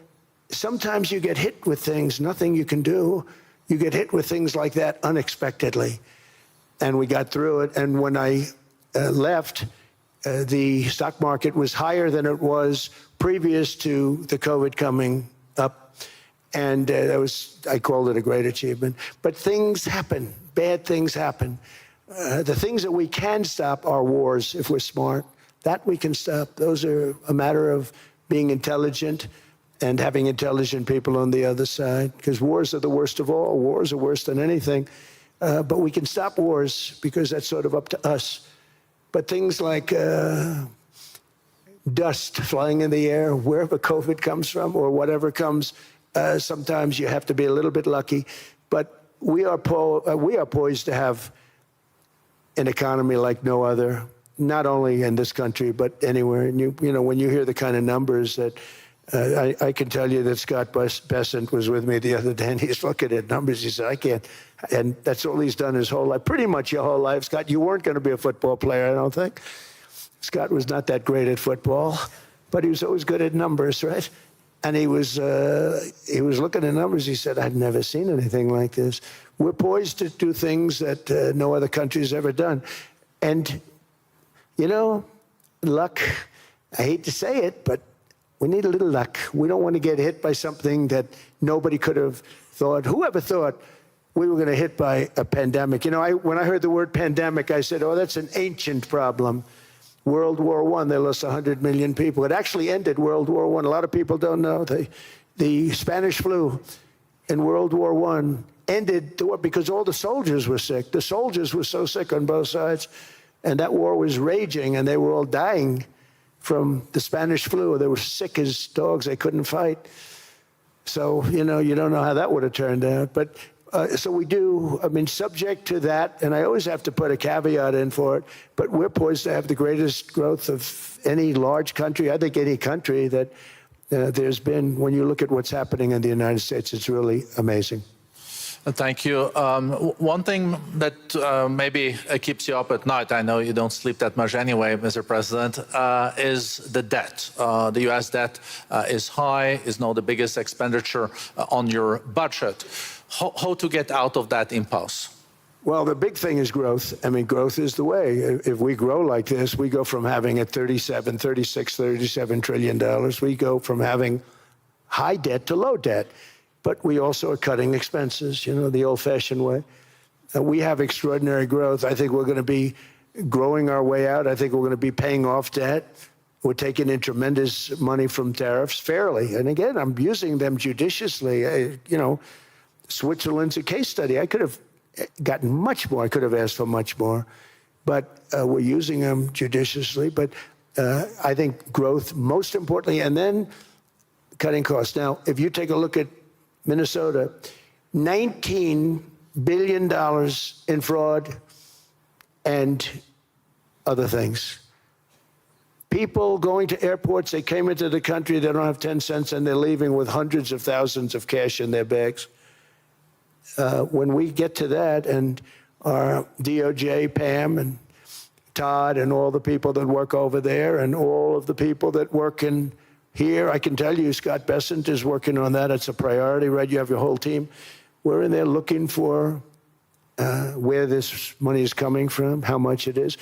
sometimes you get hit with things, nothing you can do. You get hit with things like that unexpectedly. And we got through it. And when I left, the stock market was higher than it was previous to the COVID coming up. And I called it a great achievement. But things happen. Bad things happen. The things that we can stop are wars if we're smart. That we can stop. Those are a matter of being intelligent and having intelligent people on the other side, because wars are the worst of all. Wars are worse than anything. But we can stop wars because that's sort of up to us. But things like dust flying in the air, wherever COVID comes from or whatever comes, sometimes you have to be a little bit lucky. But we are poised to have an economy like no other, not only in this country, but anywhere. And you know, when you hear the kind of numbers that I can tell you that Scott Bessent was with me the other day, and he's looking at numbers. He said, I can't. And that's all he's done his whole life, pretty much your whole life. Scott, you weren't going to be a football player, I don't think. Scott was not that great at football, but he was always good at numbers, right? And he was looking at numbers. He said, I've never seen anything like this. We're poised to do things that no other country's ever done. And, you know, luck, I hate to say it, but we need a little luck. We don't want to get hit by something that nobody could have thought. Whoever thought we were going to hit by a pandemic? You know, when I heard the word pandemic, I said, oh, that's an ancient problem. World War I, they lost 100 million people. It actually ended World War I. A lot of people don't know. The Spanish flu in World War I ended the war because all the soldiers were sick. The soldiers were so sick on both sides, and that war was raging, and they were all dying from the Spanish flu. They were sick as dogs. They couldn't fight. So, you know, you don't know how that would have turned out. But so we do, I mean, subject to that, and I always have to put a caveat in for it, but we're poised to have the greatest growth of any large country, I think any country that there's been. When you look at what's happening in the United States, it's really amazing. Thank you. One thing that maybe keeps you up at night, I know you don't sleep that much anyway, Mr. President, is the debt. The U.S. debt is high, is now the biggest expenditure on your budget. How to get out of that impasse? Well, the big thing is growth. I mean, growth is the way. If we grow like this, we go from having at $37 trillion, we go from having high debt to low debt. But we also are cutting expenses, you know, the old-fashioned way. We have extraordinary growth. I think we're going to be growing our way out. I think we're going to be paying off debt. We're taking in tremendous money from tariffs fairly. And again, I'm using them judiciously. You know, Switzerland's a case study. I could have gotten much more. I could have asked for much more. But we're using them judiciously. But I think growth, most importantly, and then cutting costs. Now, if you take a look at Minnesota, $19 billion in fraud and other things. People going to airports, they came into the country, they don't have 10 cents, and they're leaving with hundreds of thousands of cash in their bags. When we get to that, and our DOJ, Pam, and Todd, and all the people that work over there, and all of the people that work in here, I can tell you, Scott Bessent is working on that. It's a priority, right? You have your whole team. We're in there looking for where this money is coming from, how much it is.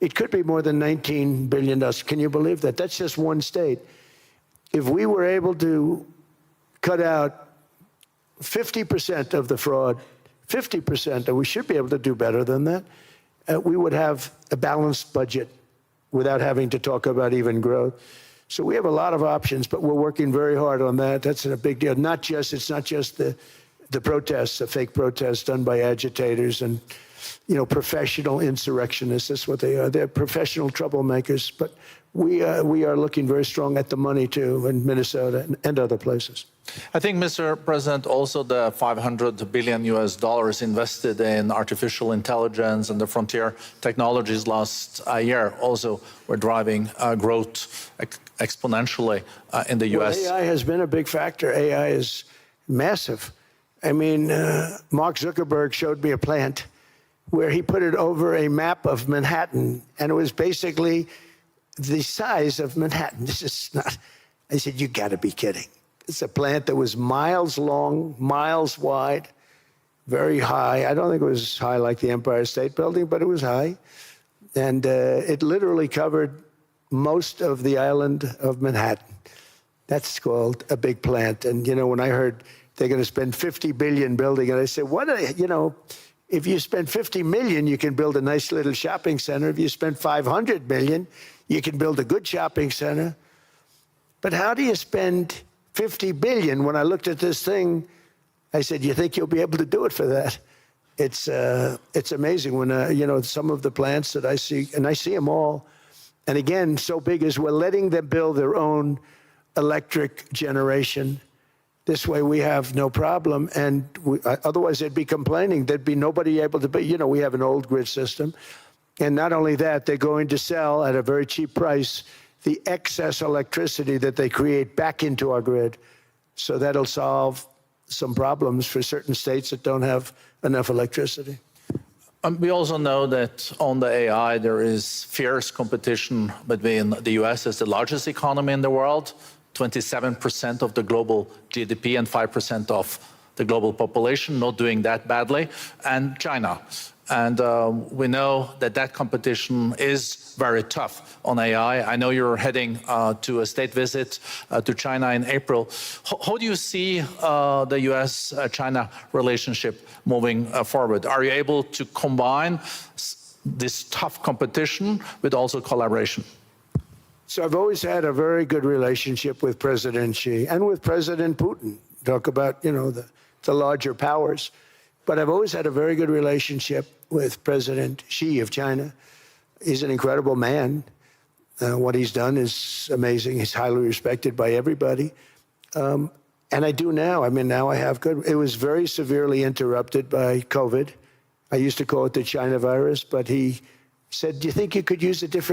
It could be more than $19 billion. Can you believe that? That's just one state. If we were able to cut out 50% of the fraud, 50%, and we should be able to do better than that, we would have a balanced budget without having to talk about even growth. So we have a lot of options, but we're working very hard on that. That's a big deal. It's not just the protests, the fake protests done by agitators and, professional insurrectionists. That's what they are. They're professional troublemakers. But we are looking very strong at the money, too, in Minnesota and other places. I think, Mr. President, also the $500 billion invested in artificial intelligence and the frontier technologies last year also were driving growth exponentially in the U.S. Well, AI has been a big factor. AI is massive. I mean, Mark Zuckerberg showed me a plant where he put it over a map of Manhattan, and it was basically the size of Manhattan. This is not, I said, you got to be kidding. It's a plant that was miles long, miles wide, very high. I don't think it was high like the Empire State Building, but it was high. And it literally covered most of the island of Manhattan. That's called a big plant. And, when I heard they're going to spend $50 billion building it, I said, if you spend $50 million, you can build a nice little shopping center. If you spend $500 million, you can build a good shopping center. But how do you spend $50 billion? When I looked at this thing, I said, you think you'll be able to do it for that? It's amazing when, some of the plants that I see, and I see them all, and again, so big is we're letting them build their own electric generation. This way we have no problem, and otherwise they'd be complaining. There'd be nobody able to be, we have an old grid system. And not only that, they're going to sell at a very cheap price the excess electricity that they create back into our grid. So that'll solve some problems for certain states that don't have enough electricity. We also know that on the AI, there is fierce competition between the U.S. as the largest economy in the world, 27% of the global GDP and 5% of the global population, not doing that badly, and China. And we know that competition is very tough on AI. I know you're heading to a state visit to China in April. How do you see the U.S.-China relationship moving forward? Are you able to combine this tough competition with also collaboration? So I've always had a very good relationship with President Xi and with President Putin. Talk about, the larger powers. But I've always had a very good relationship with President Xi of China. He's an incredible man. What he's done is amazing. He's highly respected by everybody. And I do now. I mean, now I have good. It was very severely interrupted by COVID. I used to call it the China virus, but he said, do you think you could use a different